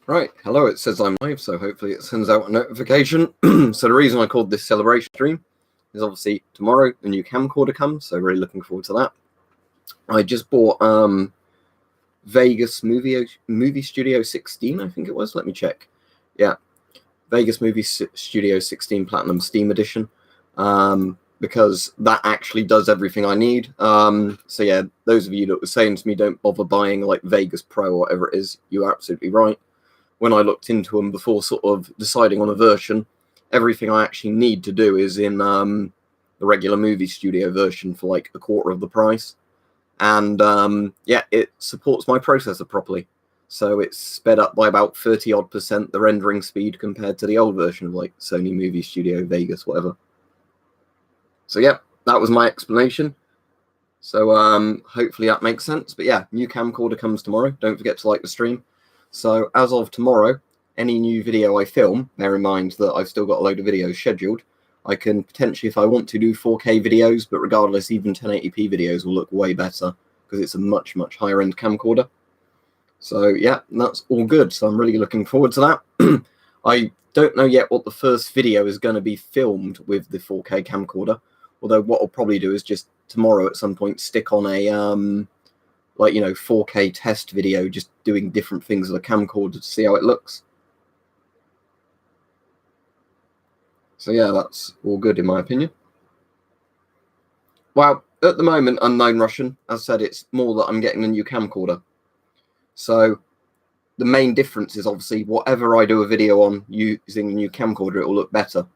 Right, hello, it says I'm live, so hopefully it sends out a notification. So the reason I called this celebration stream is obviously tomorrow the new camcorder comes, so really looking forward to that. I just bought Vegas Movie Studio 16, I think it was. Let me check. Yeah, Vegas Movie Studio 16 Platinum Steam Edition, because that actually does everything I need. So yeah, those of you that were saying to me don't bother buying like Vegas Pro or whatever it is, you're absolutely right. When I looked into them before sort of deciding on a version, everything I actually need to do is in the regular movie studio version for like a quarter of the price. And yeah, it supports my processor properly. So it's sped up by about 30-odd% the rendering speed compared to the old version of like Sony Movie Studio, Vegas, whatever. So yeah, that was my explanation. So hopefully that makes sense. But yeah, new camcorder comes tomorrow. Don't forget to like the stream. So as of tomorrow, any new video I film, bear in mind that I've still got a load of videos scheduled, I can potentially, if I want to, do 4K videos, but regardless, even 1080p videos will look way better because it's a much, much higher end camcorder. So yeah, that's all good. So I'm really looking forward to that. I don't know yet what the first video is going to be filmed with the 4K camcorder, although what I'll probably do is just tomorrow at some point stick on a 4K test video, just doing different things with a camcorder to see how it looks. So yeah, that's all good in my opinion. Well, at the moment, unknown Russian. As I said, it's more that I'm getting a new camcorder. So the main difference is obviously whatever I do a video on using a new camcorder, it will look better.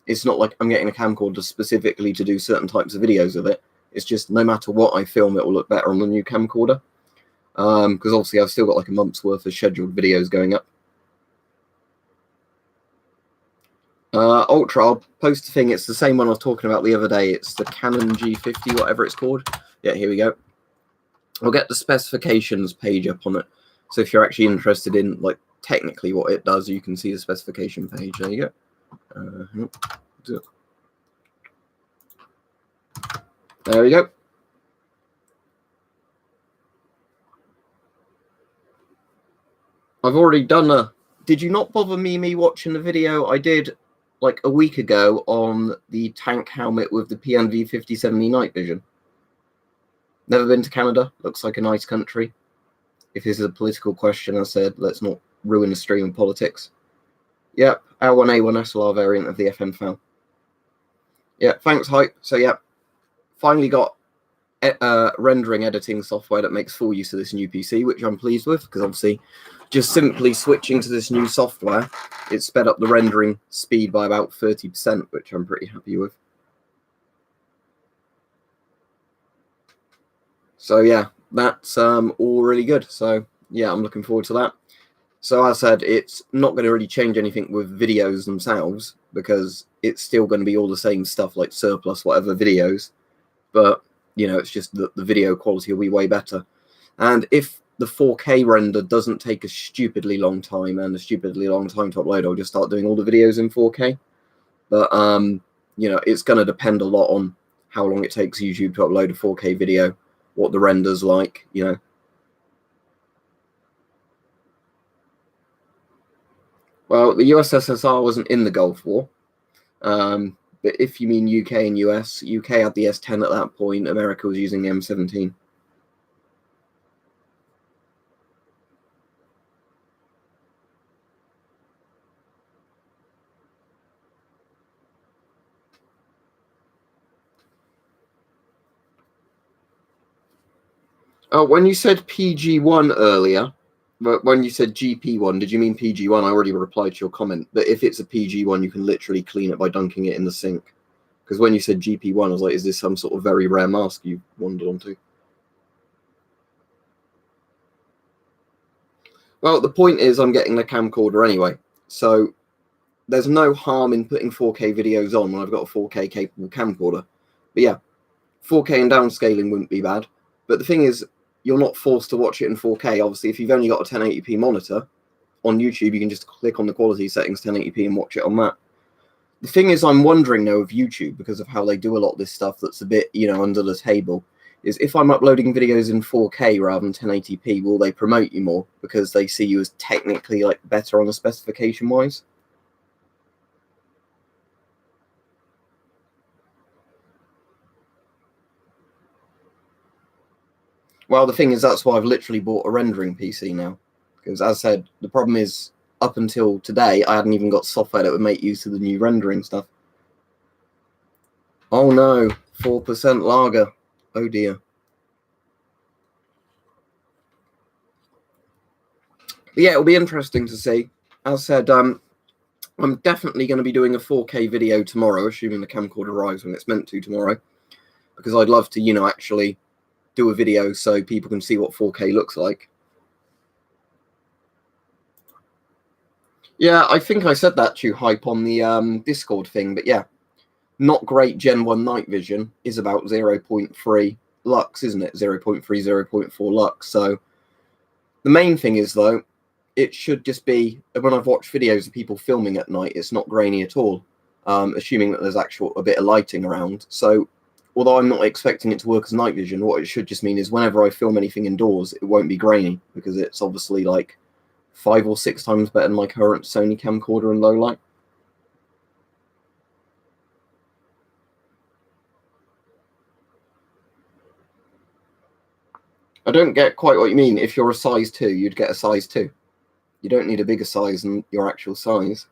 It's not like I'm getting a camcorder specifically to do certain types of videos with it. It's just no matter what I film, it will look better on the new camcorder. Because obviously I've still got like a month's worth of scheduled videos going up. Ultra, I'll post the thing. It's the same one I was talking about the other day. It's the Canon G50, whatever it's called. Yeah, here we go. I'll get the specifications page up on it. So if you're actually interested in like technically what it does, you can see the specification page. There you go. There we go. I've already done a... Did you not bother me watching the video I did like a week ago on the tank helmet with the PNV 5070 night vision? Never been to Canada. Looks like a nice country. If this is a political question, I said, let's not ruin the stream of politics. Yep, L1A1 SLR variant of the FM file. Yeah, thanks, Hype. So yeah, finally got rendering editing software that makes full use of this new PC, which I'm pleased with, because obviously just simply switching to this new software, it sped up the rendering speed by about 30%, which I'm pretty happy with. So yeah, that's all really good. So yeah, I'm looking forward to that. So as I said, it's not going to really change anything with videos themselves, because it's still going to be all the same stuff like surplus, whatever videos. But, you know, it's just that the video quality will be way better. And if the 4K render doesn't take a stupidly long time and a stupidly long time to upload, I'll just start doing all the videos in 4K. But, you know, it's going to depend a lot on how long it takes YouTube to upload a 4K video, what the render's like, you know. Well, the USSR wasn't in the Gulf War. But if you mean UK and US, UK had the S10 at that point, America was using the M17. Oh, when you said PG1 earlier, but when you said GP1, did you mean PG1? I already replied to your comment. But if it's a PG1, you can literally clean it by dunking it in the sink. Because when you said GP1, I was like, is this some sort of very rare mask you wandered onto? Well, the point is I'm getting the camcorder anyway. So there's no harm in putting 4K videos on when I've got a 4K capable camcorder. But yeah, 4K and downscaling wouldn't be bad. But the thing is, you're not forced to watch it in 4K. Obviously, if you've only got a 1080p monitor on YouTube, you can just click on the quality settings 1080p and watch it on that. The thing is, I'm wondering though of YouTube, because of how they do a lot of this stuff that's a bit, you know, under the table, is if I'm uploading videos in 4K rather than 1080p, will they promote you more because they see you as technically like better on the specification wise? Well, the thing is, that's why I've literally bought a rendering PC now. Because as I said, the problem is, up until today, I hadn't even got software that would make use of the new rendering stuff. Oh no, 4% lager. Oh dear. But yeah, it'll be interesting to see. As I said, I'm definitely going to be doing a 4K video tomorrow, assuming the camcorder arrives when it's meant to tomorrow. Because I'd love to, you know, actually do a video so people can see what 4K looks like. Yeah, I think I said that to Hype on the Discord thing, but yeah. Not great Gen 1 night vision is about 0.3 lux, isn't it? 0.3, 0.4 lux. So the main thing is, though, it should just be, when I've watched videos of people filming at night, it's not grainy at all, assuming that there's a bit of lighting around. So although I'm not expecting it to work as night vision, what it should just mean is whenever I film anything indoors, it won't be grainy, because it's obviously like 5 or 6 times better than my current Sony camcorder in low light. I don't get quite what you mean. If you're a size 2, you'd get a size 2. You don't need a bigger size than your actual size.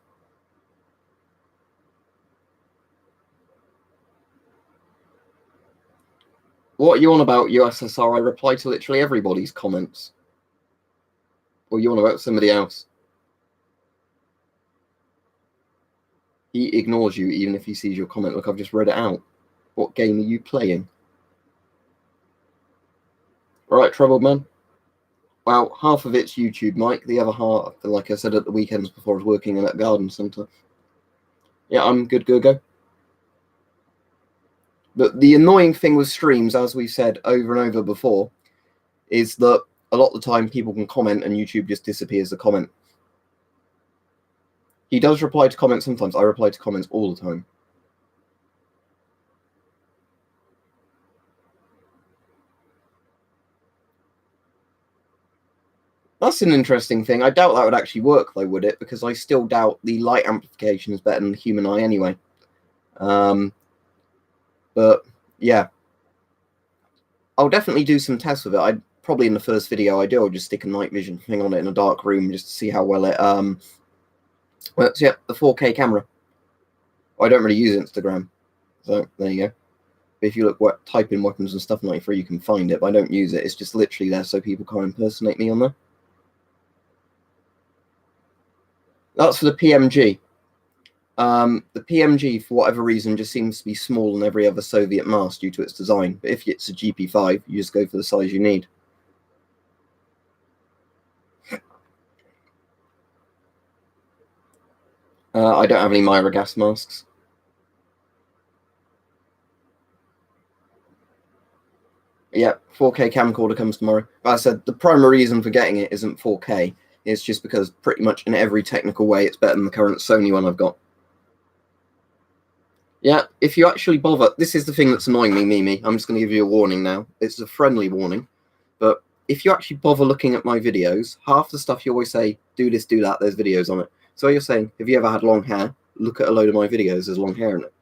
What are you on about, USSR? I reply to literally everybody's comments. Or you on about somebody else? He ignores you even if he sees your comment. Look, I've just read it out. What game are you playing? Alright, Troubled Man. Well, half of it's YouTube, Mike. The other half, like I said at the weekends before I was working in that garden centre. Yeah, I'm good, go. But the annoying thing with streams, as we said over and over before, is that a lot of the time people can comment and YouTube just disappears the comment. He does reply to comments sometimes. I reply to comments all the time. That's an interesting thing. I doubt that would actually work, though, would it? Because I still doubt the light amplification is better than the human eye anyway. But, yeah. I'll definitely do some tests with it. Probably in the first video I do, I'll just stick a night vision thing on it in a dark room just to see how well it works. Yeah, the 4K camera. I don't really use Instagram, so there you go. But if you look, type in weapons and stuff 93, you can find it, but I don't use it. It's just literally there so people can't impersonate me on there. That's for the PMG. The PMG, for whatever reason, just seems to be smaller than every other Soviet mask due to its design. But if it's a GP5, you just go for the size you need. I don't have any Myra gas masks. Yeah, 4K camcorder comes tomorrow. But as I said, the primary reason for getting it isn't 4K. It's just because pretty much in every technical way, it's better than the current Sony one I've got. Yeah, if you actually bother, this is the thing that's annoying me, Mimi. I'm just going to give you a warning now. It's a friendly warning. But if you actually bother looking at my videos, half the stuff you always say, do this, do that, there's videos on it. So you're saying, have you ever had long hair? Look at a load of my videos, there's long hair in it.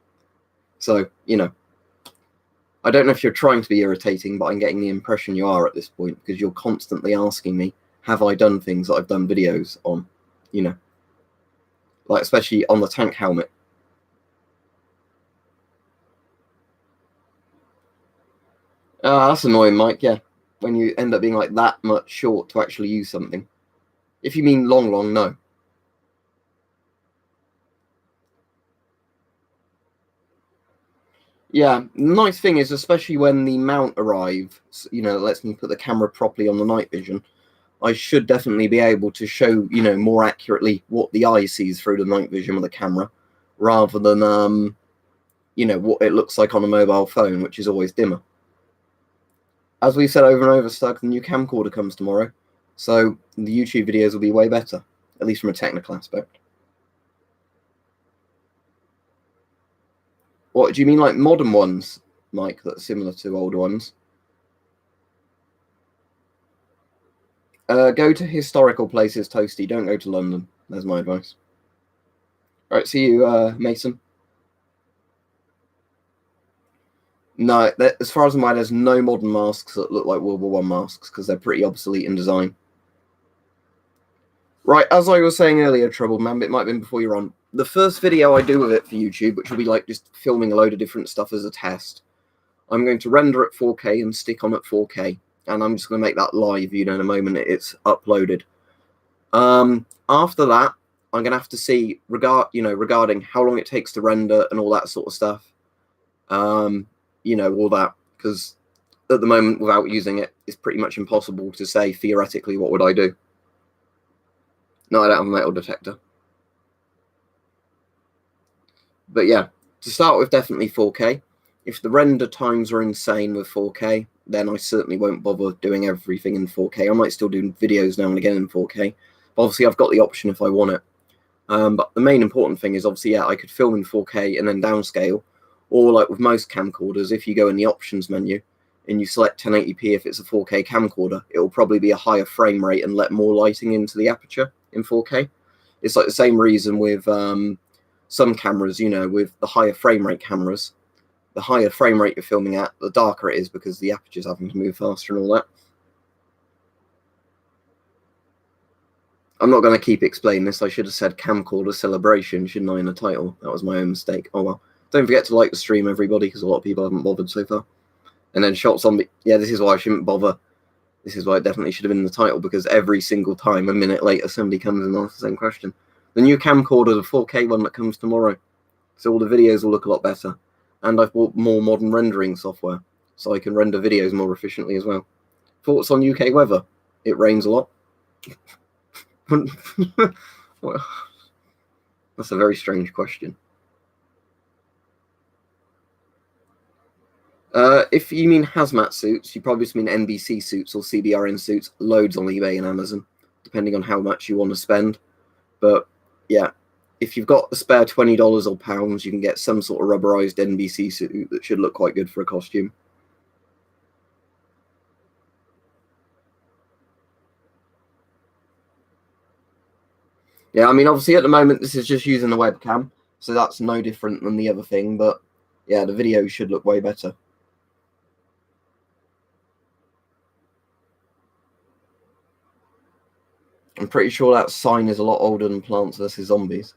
So, you know, I don't know if you're trying to be irritating, but I'm getting the impression you are at this point, because you're constantly asking me, have I done things that I've done videos on? You know, like especially on the tank helmet. That's annoying, Mike, yeah. When you end up being like that much short to actually use something. If you mean long, no. Yeah, the nice thing is, especially when the mount arrives, you know, lets me put the camera properly on the night vision, I should definitely be able to show, you know, more accurately what the eye sees through the night vision of the camera, rather than, you know, what it looks like on a mobile phone, which is always dimmer. As we've said over and over, Stug, the new camcorder comes tomorrow, so the YouTube videos will be way better, at least from a technical aspect. What do you mean, like modern ones, Mike, that are similar to older ones? Go to historical places, Toasty. Don't go to London. That's my advice. All right, see you, Mason. No, as far as I'm aware, there's no modern masks that look like World War I masks because they're pretty obsolete in design. Right, as I was saying earlier, Trouble Man, it might have been before you're on. The first video I do with it for YouTube, which will be like just filming a load of different stuff as a test, I'm going to render at 4K and stick on at 4K. And I'm just going to make that live, in a moment it's uploaded. After that, I'm going to have to see, regarding how long it takes to render and all that sort of stuff. All that. Because at the moment, without using it, it's pretty much impossible to say, theoretically, what would I do? No, I don't have a metal detector. But yeah, to start with, definitely 4K. If the render times are insane with 4K, then I certainly won't bother doing everything in 4K. I might still do videos now and again in 4K. But obviously, I've got the option if I want it. But the main important thing is, obviously, yeah, I could film in 4K and then downscale. Or like with most camcorders, if you go in the options menu and you select 1080p if it's a 4K camcorder, it will probably be a higher frame rate and let more lighting into the aperture in 4K. It's like the same reason with some cameras, with the higher frame rate cameras. The higher frame rate you're filming at, the darker it is because the aperture's having to move faster and all that. I'm not going to keep explaining this. I should have said camcorder celebration, shouldn't I, in the title? That was my own mistake. Oh well. Don't forget to like the stream, everybody, because a lot of people haven't bothered so far. And then Shot Zombie. Yeah, this is why I shouldn't bother. This is why it definitely should have been in the title, because every single time, a minute later, somebody comes and asks the same question. The new camcorder, the 4K one that comes tomorrow. So all the videos will look a lot better. And I've bought more modern rendering software, so I can render videos more efficiently as well. Thoughts on UK weather? It rains a lot. Well, that's a very strange question. If you mean hazmat suits, you probably just mean NBC suits or CBRN suits. Loads on eBay and Amazon, depending on how much you want to spend. But yeah, if you've got a spare $20 or pounds, you can get some sort of rubberized NBC suit that should look quite good for a costume. Yeah, I mean, obviously at the moment this is just using the webcam, so that's no different than the other thing, but yeah, the video should look way better. I'm pretty sure that sign is a lot older than Plants vs. Zombies.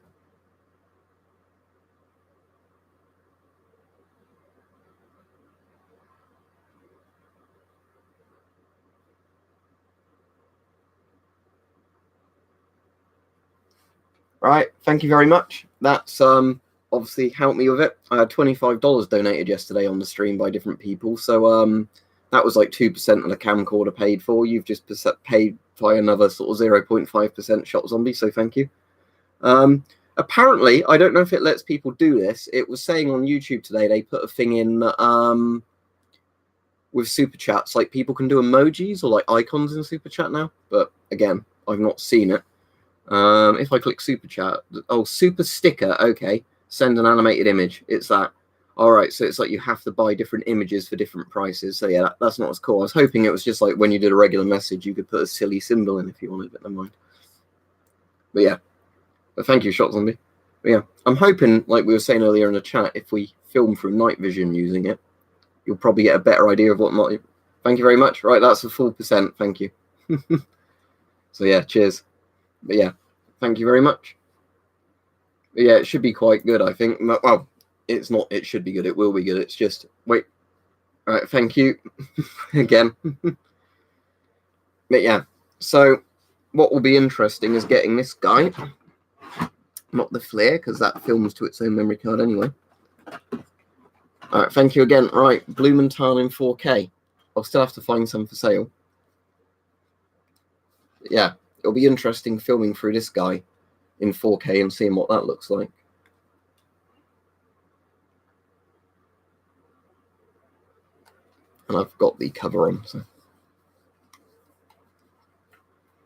Right, thank you very much. That's obviously helped me with it. I had $25 donated yesterday on the stream by different people, so that was like 2% of the camcorder paid for. You've just paid by another sort of 0.5% Shot Zombie, so thank you. Apparently, I don't know if it lets people do this. It was saying on YouTube today they put a thing in with super chats, like people can do emojis or like icons in super chat now. But again, I've not seen it. If I click super chat, oh, super sticker, okay, send an animated image. It's that. All right, so it's like you have to buy different images for different prices. So yeah, that's not as cool. I was hoping it was just like when you did a regular message, you could put a silly symbol in if you wanted, but never mind. But yeah, but thank you, Shot Zombie. But yeah, I'm hoping, like we were saying earlier in the chat, if we film through night vision using it, you'll probably get a better idea of what might. Thank you very much. Right, that's a full percent. Thank you. So yeah, cheers. But yeah, thank you very much. But yeah, it should be quite good, I think. Well, it's not. It should be good. It will be good. It's just wait. All right, thank you again. But yeah, so what will be interesting is getting this guy, not the flare, because that films to its own memory card anyway. All right, thank you again. Right, Blumenthal in 4K. I'll still have to find some for sale. Yeah, it'll be interesting filming through this guy in 4K and seeing what that looks like. And I've got the cover on, so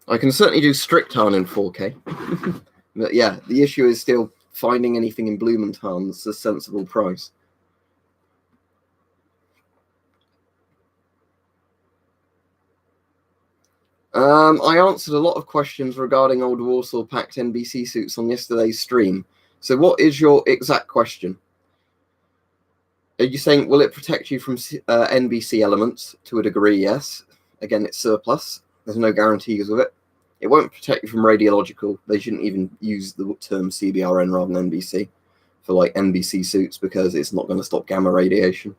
I can certainly do Stricton in 4K. But yeah, the issue is still finding anything in Blumenthal that's a sensible price. I answered a lot of questions regarding old Warsaw Pact NBC suits on yesterday's stream. So what is your exact question? Are you saying, will it protect you from NBC elements? To a degree, yes. Again, it's surplus. There's no guarantees with it. It won't protect you from radiological. They shouldn't even use the term CBRN rather than NBC for like NBC suits because it's not going to stop gamma radiation.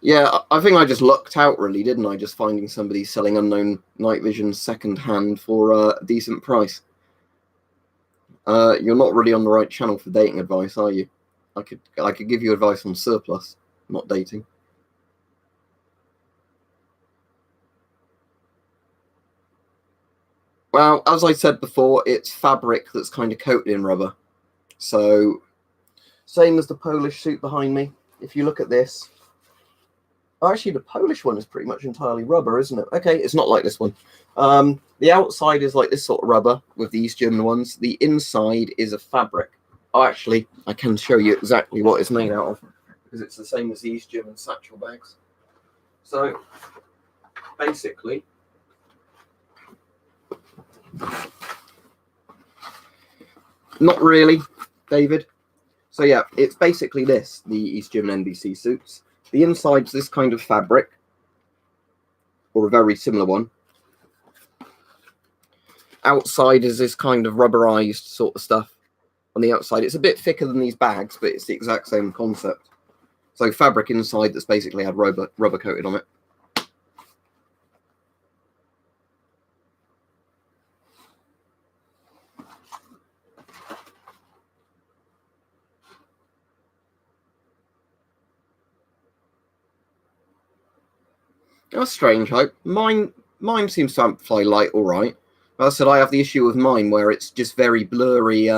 Yeah, I think I just lucked out, really, didn't I? Just finding somebody selling unknown night vision second hand for a decent price. You're not really on the right channel for dating advice, are you? I could give you advice on surplus, not dating. Well, as I said before, it's fabric that's kind of coated in rubber. So, same as the Polish suit behind me. If you look at this, actually, the Polish one is pretty much entirely rubber, isn't it? Okay, it's not like this one. The outside is like this sort of rubber with the East German ones. The inside is a fabric. Oh, actually, I can show you exactly what it's made out of because it's the same as the East German satchel bags. So, basically, not really, David. So yeah, it's basically this, the East German NBC suits. The inside's this kind of fabric, or a very similar one. Outside is this kind of rubberized sort of stuff. On the outside, it's a bit thicker than these bags, but it's the exact same concept. So fabric inside that's basically had rubber coated on it. That's strange, Hope. Mine seems to amplify light all right. As I said, I have the issue with mine where it's just very blurry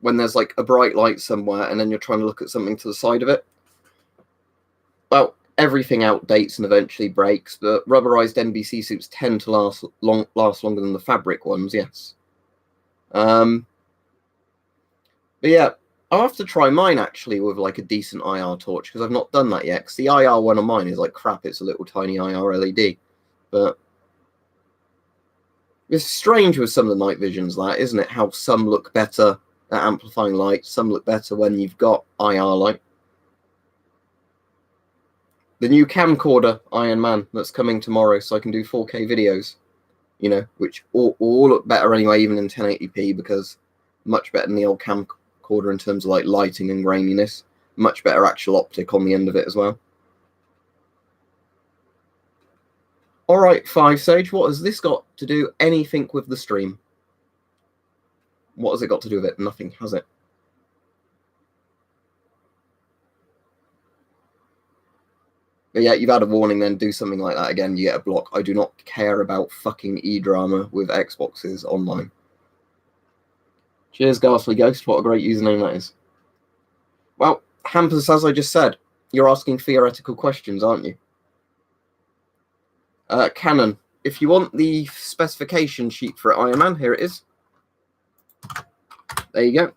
when there's like a bright light somewhere and then you're trying to look at something to the side of it. Well, everything outdates and eventually breaks, but rubberized NBC suits tend to last longer than the fabric ones, yes. But yeah, I'll have to try mine actually with like a decent IR torch because I've not done that yet. Because the IR one on mine is like crap. It's a little tiny IR LED. But it's strange with some of the night visions, that isn't it? How some look better at amplifying light, some look better when you've got IR light. The new camcorder Iron Man that's coming tomorrow, so I can do 4K videos. You know, which all look better anyway, even in 1080p, because much better than the old camcorder in terms of like lighting and graininess. Much better actual optic on the end of it as well. All right, 5 Sage, what has this got to do anything with the stream? What has it got to do with it? Nothing, has it? But yeah, you've had a warning then. Do something like that again, you get a block. I do not care about fucking e-drama with Xboxes online. Cheers, Ghastly Ghost. What a great username that is. Well, Hampers, as I just said, you're asking theoretical questions, aren't you? Canon, if you want the specification sheet for Iron Man, here it is. There you go.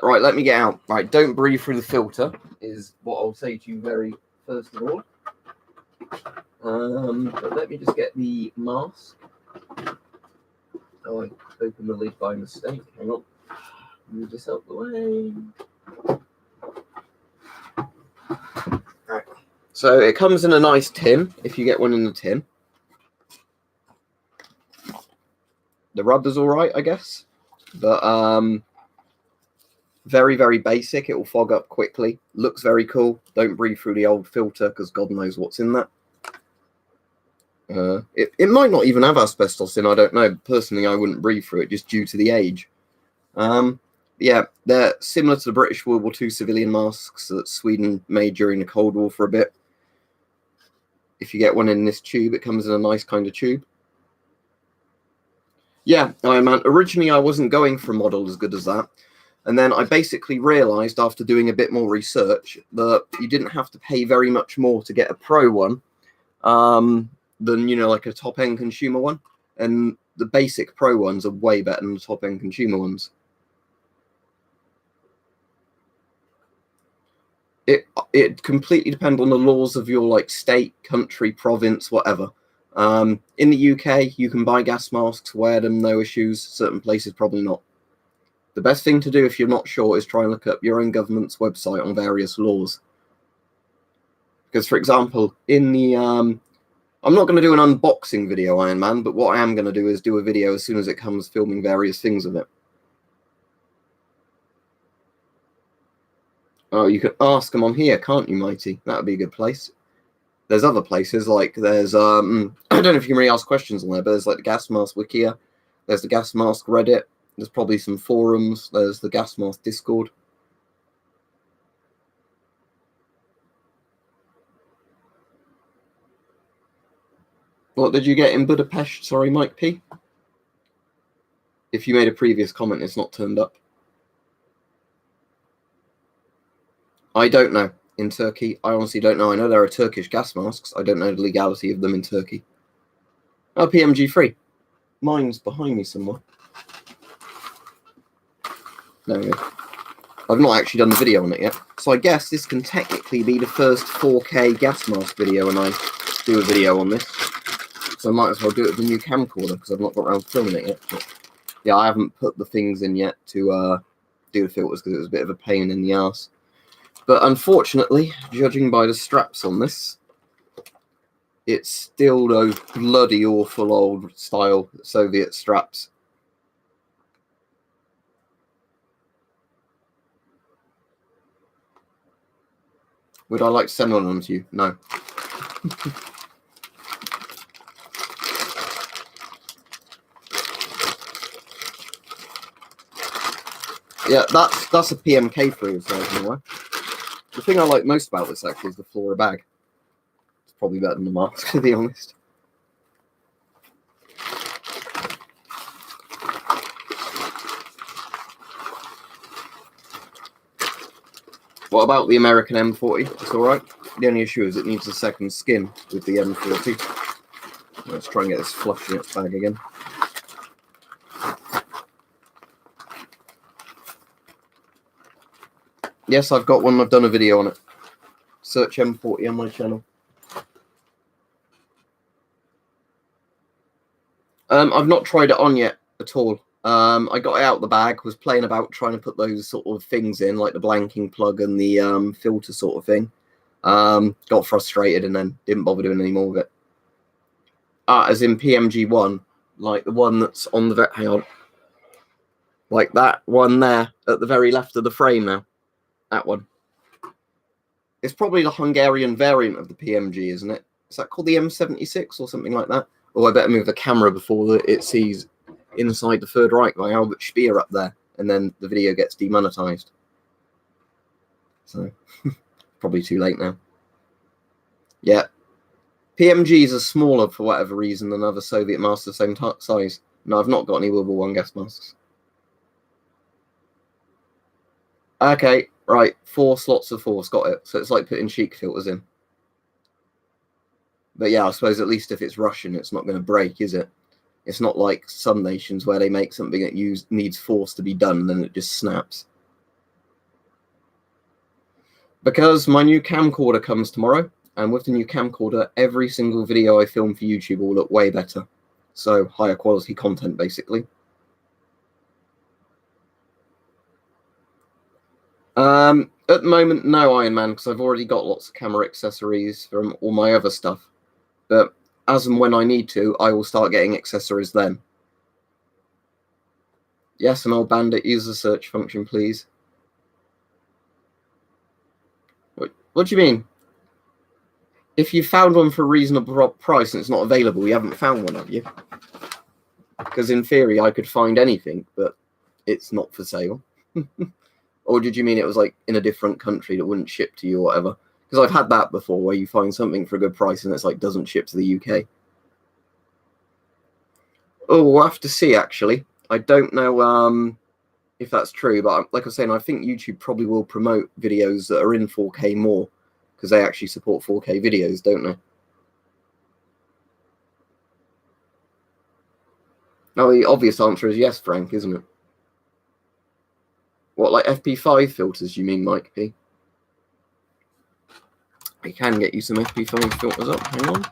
Right, let me get out. Right, don't breathe through the filter, is what I'll say to you very first of all. But let me just get the mask. Oh, I opened the lid by mistake. Hang on. Move this out the way. Right. So it comes in a nice tin, if you get one in the tin. The rubber's all right, I guess. But very, very basic. It will fog up quickly. Looks very cool. Don't breathe through the old filter because God knows what's in that. It might not even have asbestos in, I don't know. Personally, I wouldn't breathe through it just due to the age. Yeah, they're similar to the British World War II civilian masks that Sweden made during the Cold War for a bit. If you get one in this tube, it comes in a nice kind of tube. Yeah, Iron Man. Originally, I wasn't going for a model as good as that. And then I basically realized after doing a bit more research that you didn't have to pay very much more to get a pro one than, you know, like a top-end consumer one. And the basic pro ones are way better than the top-end consumer ones. It completely depends on the laws of your like state, country, province, whatever. In the UK, you can buy gas masks, wear them, no issues. Certain places, probably not. The best thing to do if you're not sure is try and look up your own government's website on various laws. Because, for example, in the... I'm not going to do an unboxing video, Iron Man, but what I am going to do is do a video as soon as it comes filming various things of it. Oh, you can ask them on here, can't you, Mighty? That would be a good place. There's other places, like there's, I don't know if you can really ask questions on there, but there's like the Gas Mask Wikia, there's the Gas Mask Reddit, there's probably some forums, there's the Gas Mask Discord. What did you get in Budapest? Sorry, Mike P. If you made a previous comment, it's not turned up. I don't know. In Turkey, I honestly don't know. I know there are Turkish gas masks. I don't know the legality of them in Turkey. Oh, PMG free. Mine's behind me somewhere. There we go. I've not actually done the video on it yet. So I guess this can technically be the first 4K gas mask video when I do a video on this. So I might as well do it with the new camcorder because I've not got around to filming it yet. But yeah, I haven't put the things in yet to do the filters because it was a bit of a pain in the ass. But unfortunately, judging by the straps on this, it's still those bloody awful old style Soviet straps. Would I like to send one of them to you? No. Yeah, that's a PMK free as far as I know. The thing I like most about this actually is the Flora bag. It's probably better than the mask, to be honest. What about the American M40? It's alright. The only issue is it needs a second skin with the M40. Let's try and get this flush in its bag again. Yes, I've got one. I've done a video on it. Search M40 on my channel. I've not tried it on yet at all. I got it out of the bag, was playing about trying to put those sort of things in, like the blanking plug and the filter sort of thing. Got frustrated and then didn't bother doing any more of it. As in PMG1, like the one that's on the... Hang on. Like that one there at the very left of the frame now. That one. It's probably the Hungarian variant of the PMG, isn't it? Is that called the M76 or something like that? Oh, I better move the camera before it sees inside the Third Reich by Albert Speer up there, and then the video gets demonetized. So, probably too late now. Yeah. PMGs are smaller for whatever reason than other Soviet masks the same size. No, I've not got any World War I gas masks. Okay, right. 4 slots of force, got it. So it's like putting cheek filters in. But yeah, I suppose at least if it's Russian, it's not going to break, is it? It's not like some nations where they make something that needs force to be done and then it just snaps. Because my new camcorder comes tomorrow, and with the new camcorder, every single video I film for YouTube will look way better. So higher quality content, basically. At the moment, no, Iron Man, because I've already got lots of camera accessories from all my other stuff. But as and when I need to, I will start getting accessories then. Yes, an old bandit, use the search function, please. What do you mean? If you found one for a reasonable price and it's not available, you haven't found one, have you? Because in theory, I could find anything, but it's not for sale. Or did you mean it was like in a different country that wouldn't ship to you or whatever? Because I've had that before where you find something for a good price and it's like doesn't ship to the UK. Oh, we'll have to see, actually. I don't know if that's true, but like I was saying, I think YouTube probably will promote videos that are in 4K more because they actually support 4K videos, don't they? Oh, the obvious answer is yes, Frank, isn't it? What, like FP5 filters, you mean, Mike P? I can get you some FP5 filters up. Hang on.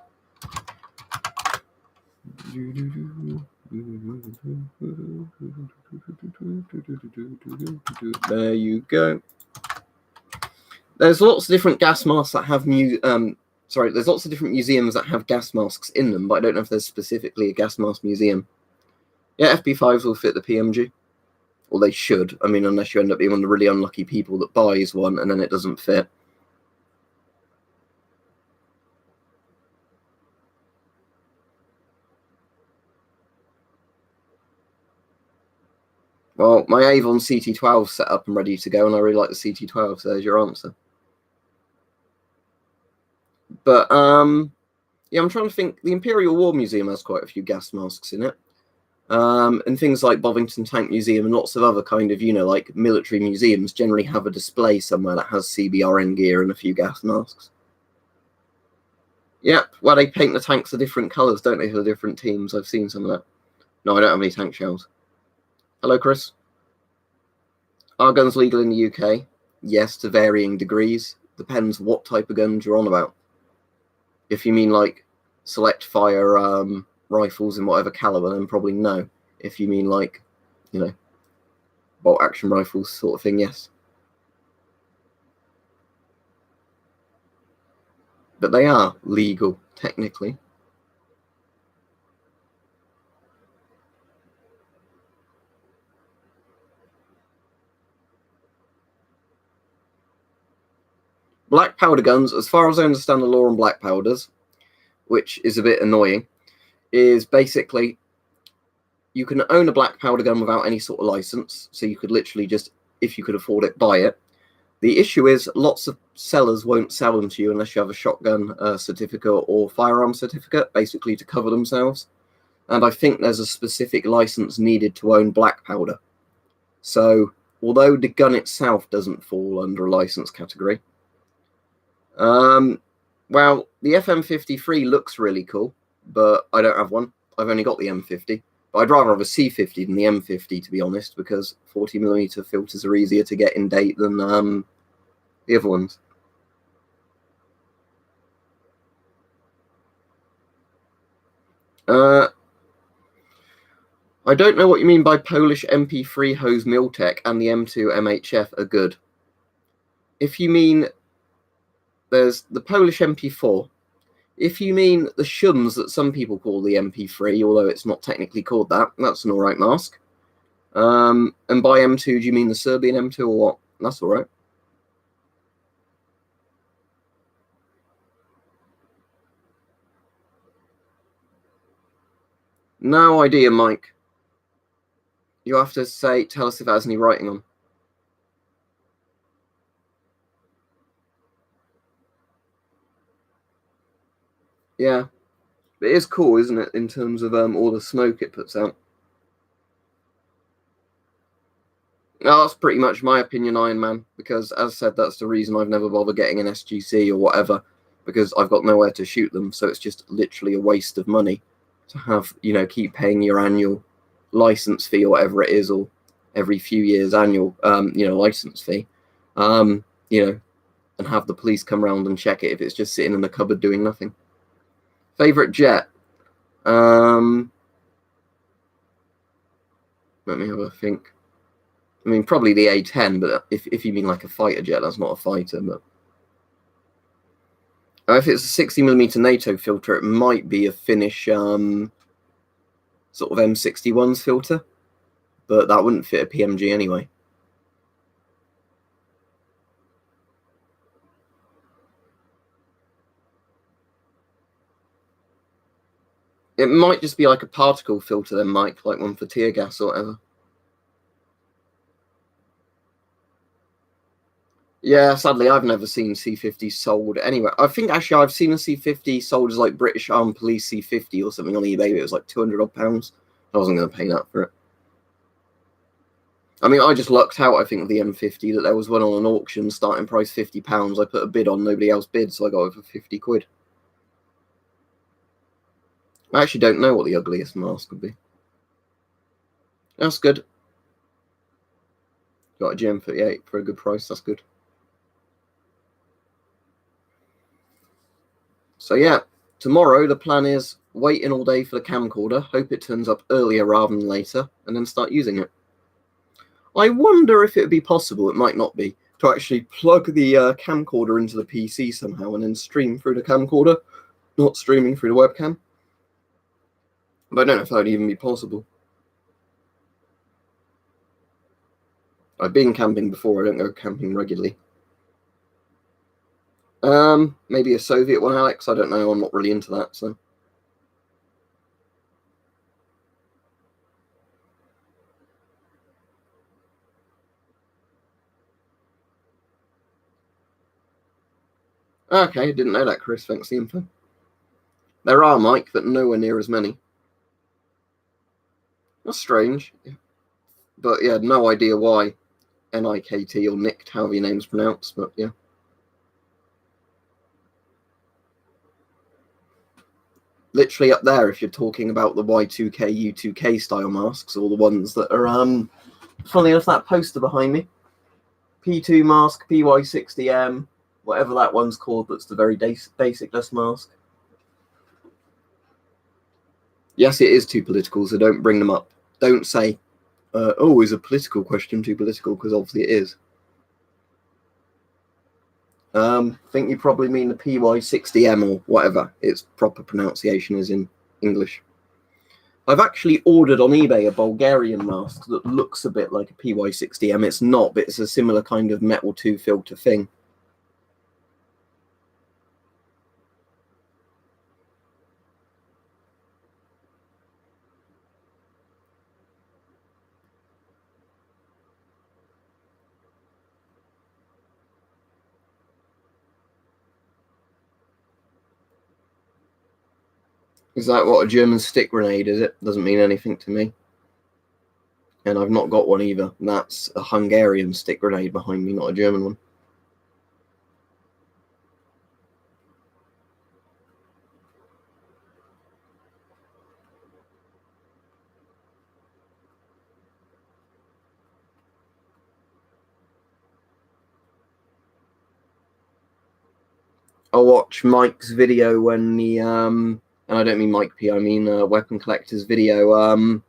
There you go. There's lots of different gas masks that have there's lots of different museums that have gas masks in them, but I don't know if there's specifically a gas mask museum. Yeah, FP5s will fit the PMG. Or they should. I mean, unless you end up being one of the really unlucky people that buys one and then it doesn't fit. Well, my Avon CT12 set up and ready to go, and I really like the CT12, so there's your answer. But, yeah, I'm trying to think. The Imperial War Museum has quite a few gas masks in it. And things like Bovington Tank Museum and lots of other kind of, like military museums generally have a display somewhere that has CBRN gear and a few gas masks. Yep, well, they paint the tanks of different colours, don't they, for the different teams? I've seen some of that. No, I don't have any tank shells. Hello, Chris. Are guns legal in the UK? Yes, to varying degrees. Depends what type of guns you're on about. If you mean like select fire rifles in whatever caliber, then probably no. If you mean like, bolt action rifles sort of thing, yes. But they are legal, technically. Black powder guns, as far as I understand the law on black powders, which is a bit annoying, is basically you can own a black powder gun without any sort of license. So you could literally just, if you could afford it, buy it. The issue is lots of sellers won't sell them to you unless you have a shotgun certificate or firearm certificate, basically to cover themselves. And I think there's a specific license needed to own black powder. So although the gun itself doesn't fall under a license category, well, the FM53 looks really cool, but I don't have one. I've only got the M50. But I'd rather have a C50 than the M50, to be honest, because 40mm filters are easier to get in date than the other ones. I don't know what you mean by Polish MP3 hose Miltech and the M2 MHF are good. If you mean there's the Polish MP4. If you mean the Shums that some people call the MP3, although it's not technically called that, that's an alright mask. And by M2, do you mean the Serbian M2 or what? That's alright. No idea, Mike. You have to tell us if it has any writing on. Yeah. It is cool, isn't it, in terms of all the smoke it puts out. No, that's pretty much my opinion, Iron Man, because as I said, that's the reason I've never bothered getting an SGC or whatever, because I've got nowhere to shoot them, so it's just literally a waste of money to have, keep paying your annual license fee or whatever it is, or every few years annual, license fee, and have the police come around and check it if it's just sitting in the cupboard doing nothing. Favorite jet? Let me have a think. I mean, probably the A10, but if you mean like a fighter jet, that's not a fighter. But if it's a 60mm NATO filter, it might be a Finnish sort of M61s filter, but that wouldn't fit a PMG anyway. It might just be like a particle filter then, Mike, like one for tear gas or whatever. Yeah, sadly, I've never seen C50 sold anywhere. I think actually I've seen a C50 sold as like British Armed Police C50 or something on eBay. It was like £200 odd. I wasn't going to pay that for it. I mean, I just lucked out, I think, with the M50 that there was one on an auction, starting price £50. I put a bid on, nobody else bid, so I got it for 50 quid. I actually don't know what the ugliest mask would be. That's good. Got a GM38 for a good price. That's good. So yeah, tomorrow the plan is waiting all day for the camcorder, hope it turns up earlier rather than later, and then start using it. I wonder if it would be possible, it might not be, to actually plug the camcorder into the PC somehow and then stream through the camcorder, not streaming through the webcam. But I don't know if that would even be possible. I've been camping before, I don't go camping regularly. Maybe a Soviet one, Alex, I don't know, I'm not really into that, so. Okay, didn't know that, Chris, thanks for the info. There are, Mike, but nowhere near as many. That's strange. But yeah, no idea why. N-I-K-T or Nicked, however your name's pronounced, but yeah. Literally up there, if you're talking about the Y2K, U2K style masks, or the ones that are, funnily enough, that poster behind me. P2 mask, PY60M, whatever that one's called, that's the very basicless mask. Yes, it is too political, so don't bring them up. Don't say, oh, is a political question too political? Because obviously it is. I think you probably mean the PY60M or whatever its proper pronunciation is in English. I've actually ordered on eBay a Bulgarian mask that looks a bit like a PY60M. It's not, but it's a similar kind of metal 2 filter thing. Is that what a German stick grenade is? It doesn't mean anything to me. And I've not got one either. That's a Hungarian stick grenade behind me, not a German one. I'll watch Mike's video when the and I don't mean Mike P, I mean Weapon Collector's video. I'll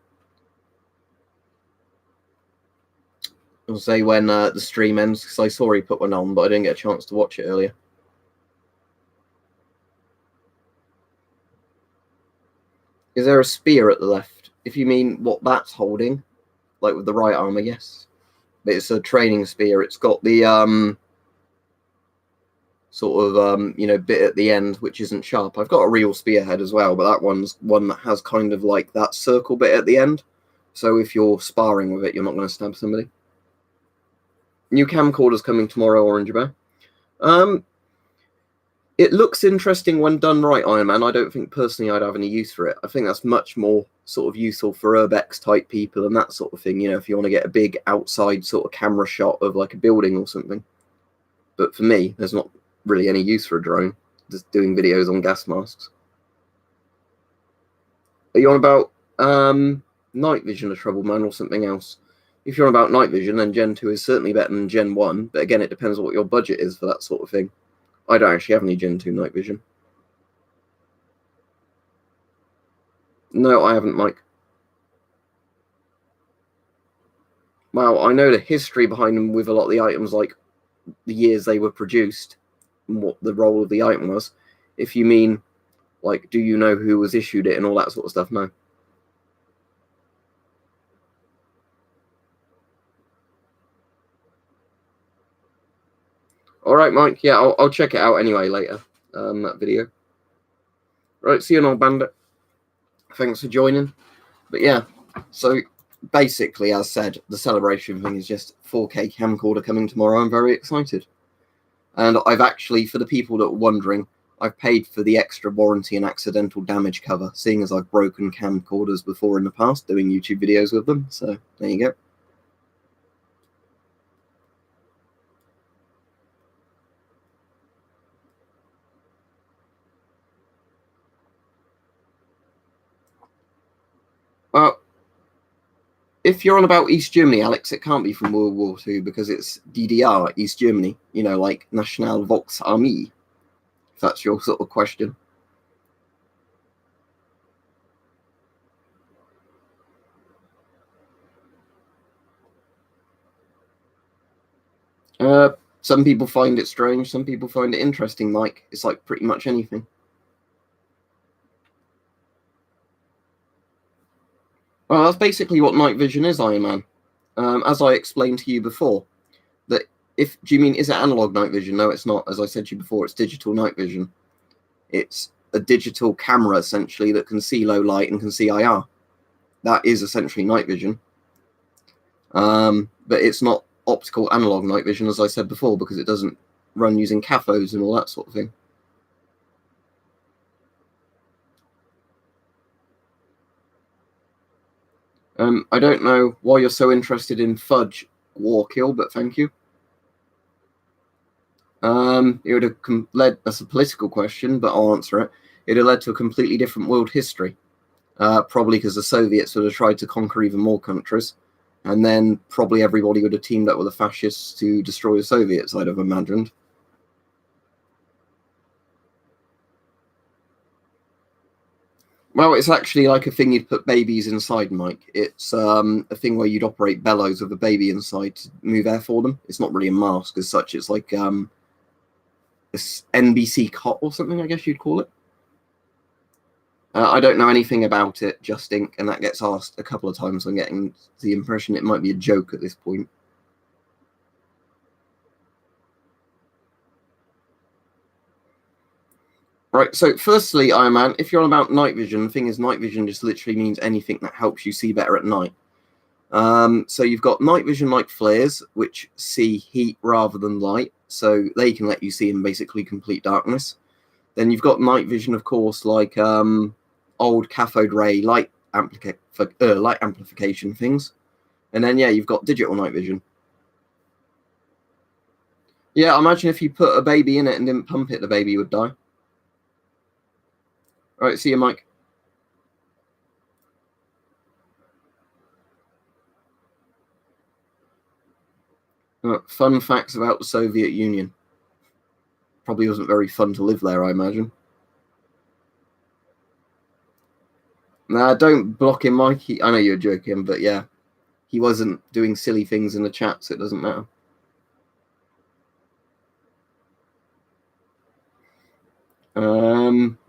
say when the stream ends, because I saw he put one on, but I didn't get a chance to watch it earlier. Is there a spear at the left? If you mean what that's holding, like with the right armor, yes. But it's a training spear. It's got the sort of bit at the end which isn't sharp. I've got a real spearhead as well, but that one's one that has kind of like that circle bit at the end. So if you're sparring with it, you're not going to stab somebody. New camcorder's coming tomorrow, Orange Bear. It looks interesting when done right, Iron Man. I don't think personally I'd have any use for it. I think that's much more sort of useful for urbex type people and that sort of thing, if you want to get a big outside sort of camera shot of like a building or something. But for me, there's not really any use for a drone, just doing videos on gas masks. Are you on about night vision, a trouble man, or something else? If you're on about night vision, then Gen 2 is certainly better than Gen 1, but again, it depends on what your budget is for that sort of thing. I don't actually have any Gen 2 night vision. No, I haven't, Mike. Well, I know the history behind them with a lot of the items, like the years they were produced and what the role of the item was. If you mean, like, do you know who was issued it and all that sort of stuff? No. All right, Mike. Yeah, I'll check it out anyway later, that video. Right, see you, old bandit. Thanks for joining. But yeah, so basically, as said, the celebration thing is just 4K camcorder coming tomorrow. I'm very excited. And I've actually, for the people that are wondering, I've paid for the extra warranty and accidental damage cover, seeing as I've broken camcorders before in the past, doing YouTube videos with them. So there you go. Well, If you're on about East Germany, Alex, it can't be from World War II because it's DDR, East Germany, like National Volksarmee, if that's your sort of question. Some people find it strange, some people find it interesting, Mike. It's like pretty much anything. Well, that's basically what night vision is, Iron Man. As I explained to you before, that do you mean, is it analog night vision? No, it's not. As I said to you before, it's digital night vision. It's a digital camera, essentially, that can see low light and can see IR. That is essentially night vision. But it's not optical analog night vision, as I said before, because it doesn't run using cathodes and all that sort of thing. I don't know why you're so interested in fudge, Warkill, but thank you. It would have led, that's a political question, but I'll answer it. It would have led to a completely different world history, probably because the Soviets would have tried to conquer even more countries, and then probably everybody would have teamed up with the fascists to destroy the Soviets, I'd have imagined. Well, it's actually like a thing you'd put babies inside, Mike. It's a thing where you'd operate bellows with a baby inside to move air for them. It's not really a mask as such. It's like this NBC cot or something, I guess you'd call it. I don't know anything about it, just Inc., and that gets asked a couple of times. I'm getting the impression it might be a joke at this point. Right, so firstly, Iron Man, if you're on about night vision, the thing is night vision just literally means anything that helps you see better at night. So you've got night vision like flares, which see heat rather than light, so they can let you see in basically complete darkness. Then you've got night vision, of course, like old cathode ray light amplification things. And then, yeah, you've got digital night vision. Yeah, imagine if you put a baby in it and didn't pump it, the baby would die. All right, see you, Mike. Fun facts about the Soviet Union. Probably wasn't very fun to live there, I imagine. Nah, don't block him, Mike. I know you're joking, but yeah, he wasn't doing silly things in the chat, so it doesn't matter.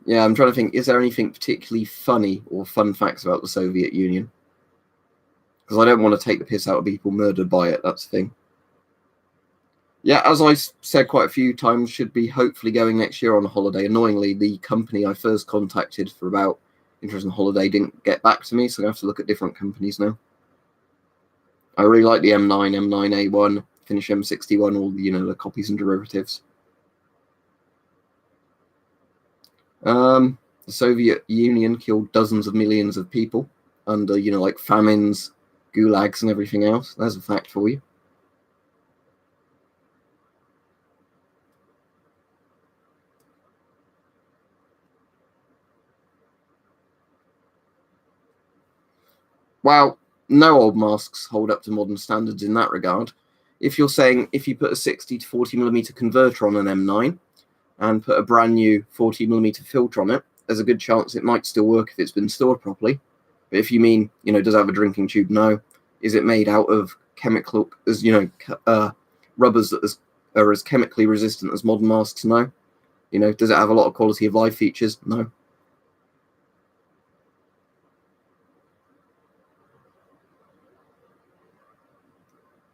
Yeah, I'm trying to think, is there anything particularly funny or fun facts about the Soviet Union? Because I don't want to take the piss out of people murdered by it, that's the thing. Yeah, as I said quite a few times, should be hopefully going next year on a holiday. Annoyingly, the company I first contacted for about interest in holiday didn't get back to me, so I have to look at different companies now. I really like the M9, M9A1, Finish M61, all the copies and derivatives. The Soviet Union killed dozens of millions of people under, like famines, gulags, and everything else. There's a fact for you. Well, no old masks hold up to modern standards in that regard. If you're saying if you put a 60 to 40mm converter on an M9 and put a brand new 40mm filter on it, there's a good chance it might still work if it's been stored properly. But if you mean, does it have a drinking tube? No. Is it made out of chemical, rubbers that are as chemically resistant as modern masks? No. Does it have a lot of quality of life features? No.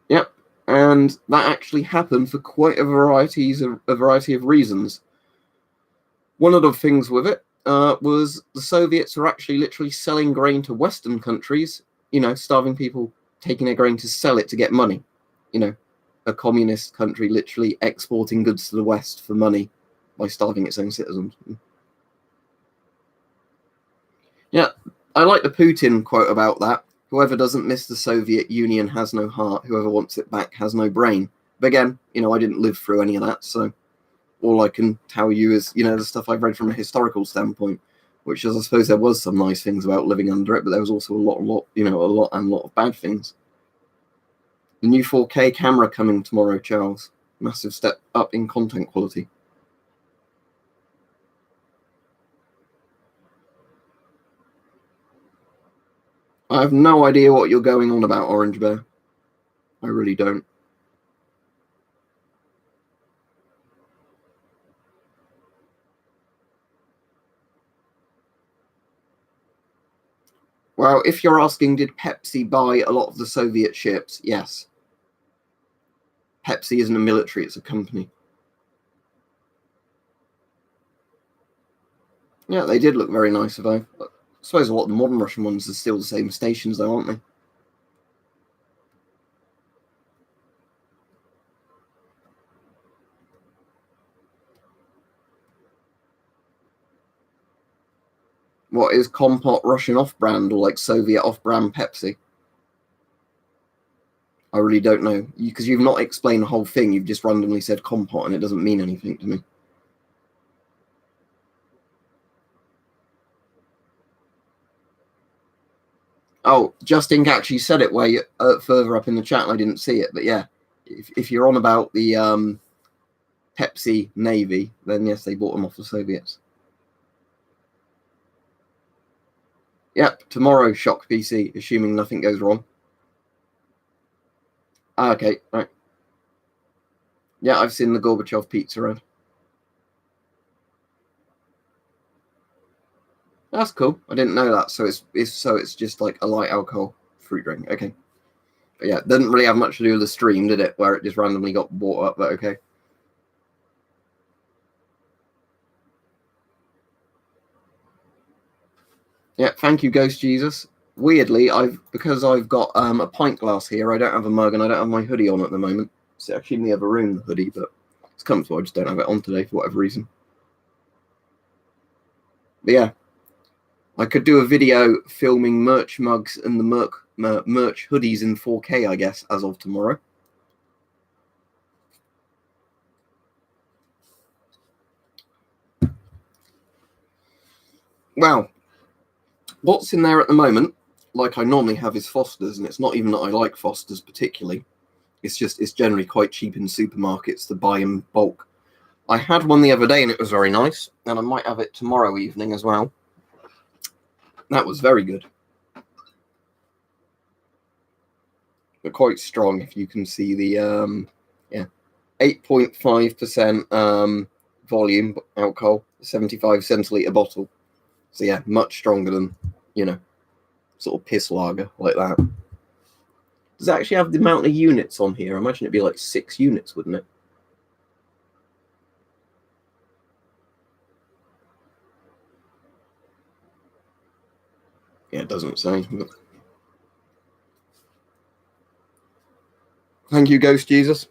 Yep. And that actually happened for quite a variety of reasons. One of the things with it was the Soviets were actually literally selling grain to Western countries, starving people, taking their grain to sell it to get money. A communist country literally exporting goods to the West for money by starving its own citizens. Yeah, I like the Putin quote about that. Whoever doesn't miss the Soviet Union has no heart. Whoever wants it back has no brain. But again, I didn't live through any of that, so all I can tell you is, the stuff I've read from a historical standpoint. which is, I suppose there was some nice things about living under it, but there was also a lot of bad things. The new 4K camera coming tomorrow, Charles. Massive step up in content quality. I have no idea what you're going on about, Orange Bear. I really don't. Well, if you're asking, did Pepsi buy a lot of the Soviet ships? Yes. Pepsi isn't a military, it's a company. Yeah, they did look very nice, I suppose a lot of the modern Russian ones are still the same stations, though, aren't they? What is Compot Russian off-brand or like Soviet off-brand Pepsi? I really don't know, because you've not explained the whole thing. You've just randomly said Compot, and it doesn't mean anything to me. Oh, Justin actually said it way further up in the chat, and I didn't see it. But yeah, if you're on about the Pepsi Navy, then yes, they bought them off the Soviets. Yep, tomorrow, Shock PC, assuming nothing goes wrong. Okay, right. Yeah, I've seen the Gorbachev pizza ad. That's cool. I didn't know that. So it's just like a light alcohol fruit drink. Okay. But yeah, it didn't really have much to do with the stream, did it? Where it just randomly got brought up, but okay. Yeah, thank you, Ghost Jesus. Weirdly, because I've got a pint glass here, I don't have a mug and I don't have my hoodie on at the moment. It's actually in the other room, the hoodie, but it's comfortable. I just don't have it on today for whatever reason. But yeah, I could do a video filming merch mugs and the merch hoodies in 4K, I guess, as of tomorrow. Wow. What's in there at the moment, like I normally have, is Foster's, and it's not even that I like Foster's particularly. It's generally quite cheap in supermarkets to buy in bulk. I had one the other day and it was very nice, and I might have it tomorrow evening as well. That was very good. But quite strong, if you can see the 8.5% volume alcohol, 75 centiliter bottle. So yeah, much stronger than, sort of piss lager like that. Does it actually have the amount of units on here? I imagine it'd be like 6 units, wouldn't it? Yeah, it doesn't say. But... Thank you, Ghost Jesus.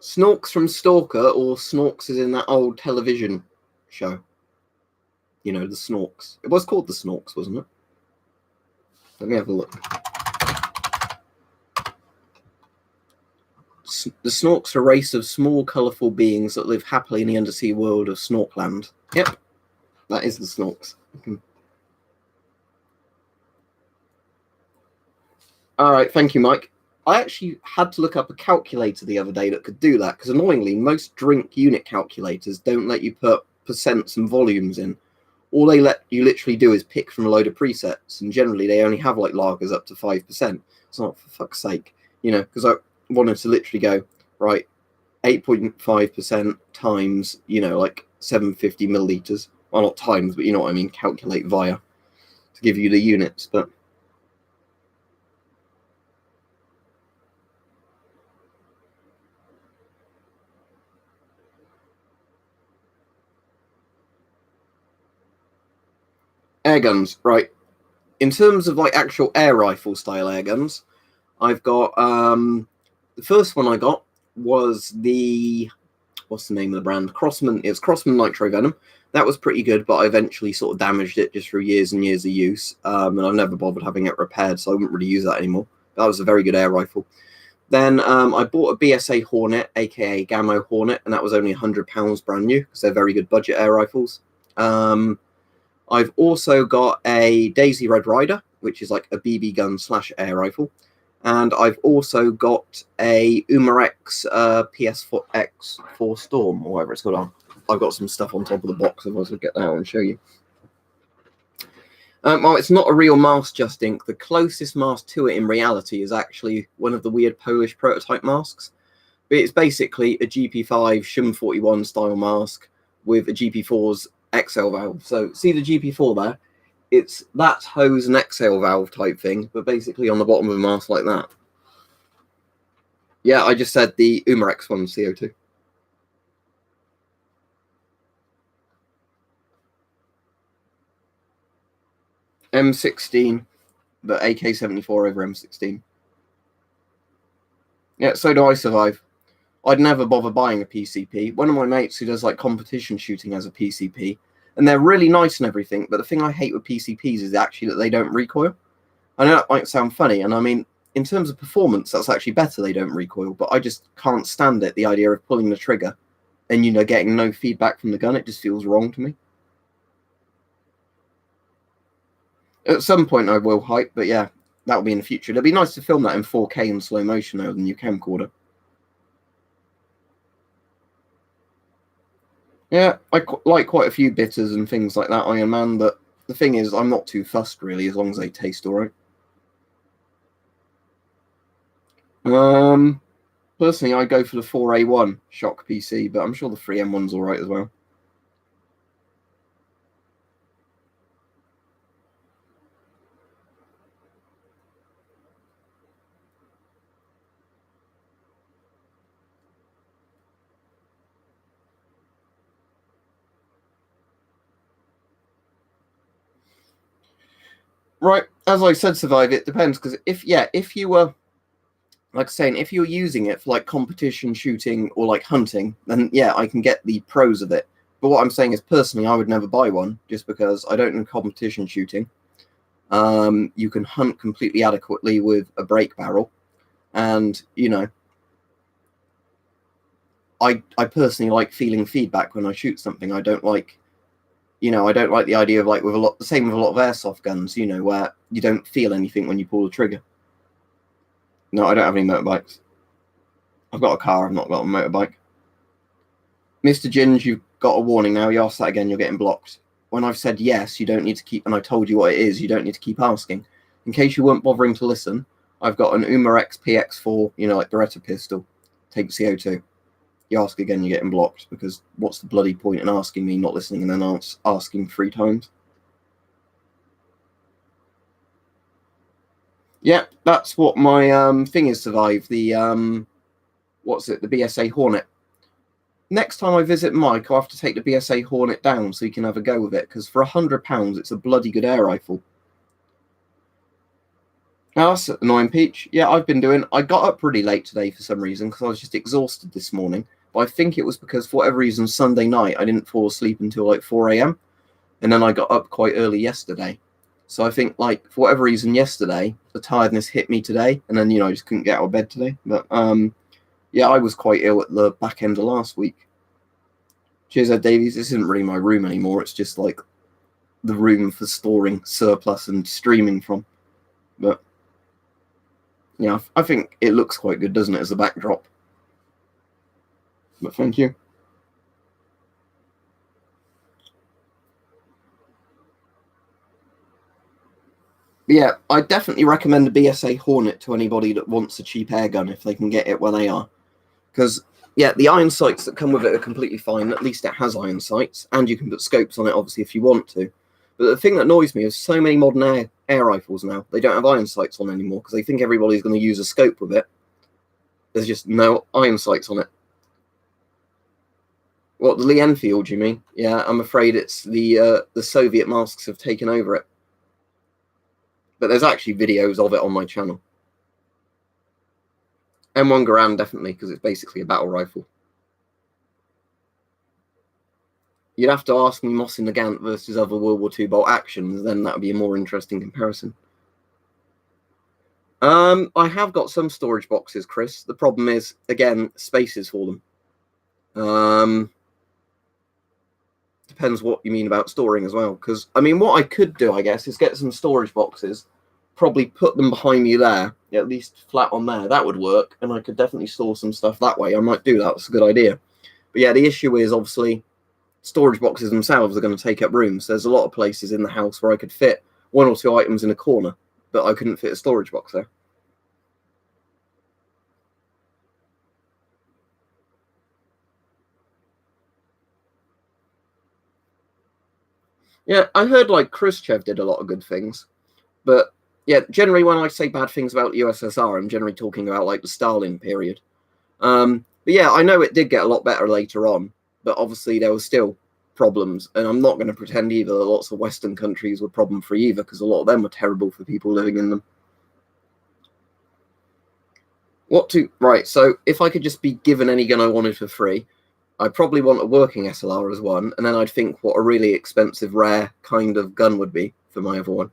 Snorks from Stalker, or Snorks is in that old television show? The Snorks. It was called the Snorks, wasn't it? Let me have a look. The Snorks are a race of small, colourful beings that live happily in the undersea world of Snorkland. Yep, that is the Snorks. All right, thank you, Mike. I actually had to look up a calculator the other day that could do that, because annoyingly, most drink unit calculators don't let you put percents and volumes in. All they let you literally do is pick from a load of presets, and generally they only have like lagers up to 5%. It's not, for fuck's sake, because I wanted to literally go, right, 8.5% times, like 750 milliliters. Well, not times, but you know what I mean, calculate via to give you the units, but... Air guns, right. In terms of like actual air rifle style air guns, I've got the first one I got was the, what's the name of the brand? Crossman. It's Crossman Nitro Venom. That was pretty good, but I eventually sort of damaged it just through years and years of use, and I've never bothered having it repaired, so I wouldn't really use that anymore. That was a very good air rifle. Then I bought a BSA Hornet, aka Gammo Hornet, and that was only £100 brand new because they're very good budget air rifles. I've also got a Daisy Red Rider, which is like a BB gun / air rifle. And I've also got a Umarex PS4X4 Storm, or whatever it's called. I've got some stuff on top of the box, otherwise I'll get that out and show you. Well, it's not a real mask, Just Ink. The closest mask to it in reality is actually one of the weird Polish prototype masks. But it's basically a GP5 Shum 41 style mask with a GP4's exhale valve. So see the GP4 there? It's that hose and exhale valve type thing, but basically on the bottom of a mask like that. Yeah, I just said the Umarex one, CO2. M16, but AK-74 over M16. Yeah, so do I survive. I'd never bother buying a PCP. One of my mates who does like competition shooting has a PCP, and they're really nice and everything, but the thing I hate with PCPs is actually that they don't recoil. I know that might sound funny, and I mean, in terms of performance, that's actually better they don't recoil, but I just can't stand it, the idea of pulling the trigger and, you know, getting no feedback from the gun. It just feels wrong to me. At some point I will hype, but yeah, that'll be in the future. It'll be nice to film that in 4K in slow motion though, with the new camcorder. Yeah, I like quite a few bitters and things like that, Iron Man, but the thing is, I'm not too fussed really, as long as they taste alright. Personally, I go for the 4A1 Shock PC, but I'm sure the 3M1's alright as well. Right, as I said, survive. It depends, because if you were, like saying, if you're using it for like competition shooting or like hunting, then yeah, I can get the pros of it. But what I'm saying is, personally, I would never buy one just because I don't know competition shooting. You can hunt completely adequately with a break barrel, and you know, I personally like feeling feedback when I shoot something. I don't like, you know, I don't like the idea of like with the same with a lot of airsoft guns, you know, where you don't feel anything when you pull the trigger. No, I don't have any motorbikes. I've got a car, I've not got a motorbike. Mr. Ginge, you've got a warning now. You ask that again, you're getting blocked. When I've said yes, you don't need to keep, and I told you what it is, you don't need to keep asking. In case you weren't bothering to listen, I've got an Umarex PX4, you know, like Beretta pistol, take CO2. You ask again, you're getting blocked, because what's the bloody point in asking me, not listening, and then asking 3 times? Yeah, that's what my thing is, survive. The, what's it, the BSA Hornet. Next time I visit Mike, I'll have to take the BSA Hornet down so he can have a go with it, because for £100, it's a bloody good air rifle. Now, that's annoying, Peach. Yeah, I got up really late today for some reason, because I was just exhausted this morning. But I think it was because, for whatever reason, Sunday night, I didn't fall asleep until like 4 a.m. And then I got up quite early yesterday. So I think, like, for whatever reason, yesterday, the tiredness hit me today. And then, you know, I just couldn't get out of bed today. But, yeah, I was quite ill at the back end of last week. Cheers, Ed Davies. This isn't really my room anymore. It's just, like, the room for storing surplus and streaming from. But, yeah, I think it looks quite good, doesn't it, as a backdrop? But thank you. Yeah, I definitely recommend the BSA Hornet to anybody that wants a cheap air gun if they can get it where they are. Because, yeah, the iron sights that come with it are completely fine. At least it has iron sights, and you can put scopes on it, obviously, if you want to. But the thing that annoys me is so many modern air rifles now, they don't have iron sights on anymore because they think everybody's going to use a scope with it. There's just no iron sights on it. What, the Lee Enfield, you mean? Yeah, I'm afraid it's the Soviet masks have taken over it. But there's actually videos of it on my channel. M1 Garand, definitely, because it's basically a battle rifle. You'd have to ask me Moss in Nagant versus other World War II bolt actions, then that would be a more interesting comparison. I have got some storage boxes, Chris. The problem is, again, spaces for them. Depends what you mean about storing as well. Because, I mean, what I could do, I guess, is get some storage boxes, probably put them behind me there, at least flat on there. That would work, and I could definitely store some stuff that way. I might do that. That's a good idea. But yeah, the issue is, obviously, storage boxes themselves are going to take up rooms. There's a lot of places in the house where I could fit 1 or 2 items in a corner, but I couldn't fit a storage box there. Yeah, I heard like Khrushchev did a lot of good things, but yeah, generally when I say bad things about the USSR, I'm generally talking about like the Stalin period. But yeah, I know it did get a lot better later on, but obviously there were still problems, and I'm not going to pretend either that lots of Western countries were problem free either, because a lot of them were terrible for people living in them. Right, so if I could just be given any gun I wanted for free, I'd probably want a working SLR as one, and then I'd think what a really expensive, rare kind of gun would be for my other one.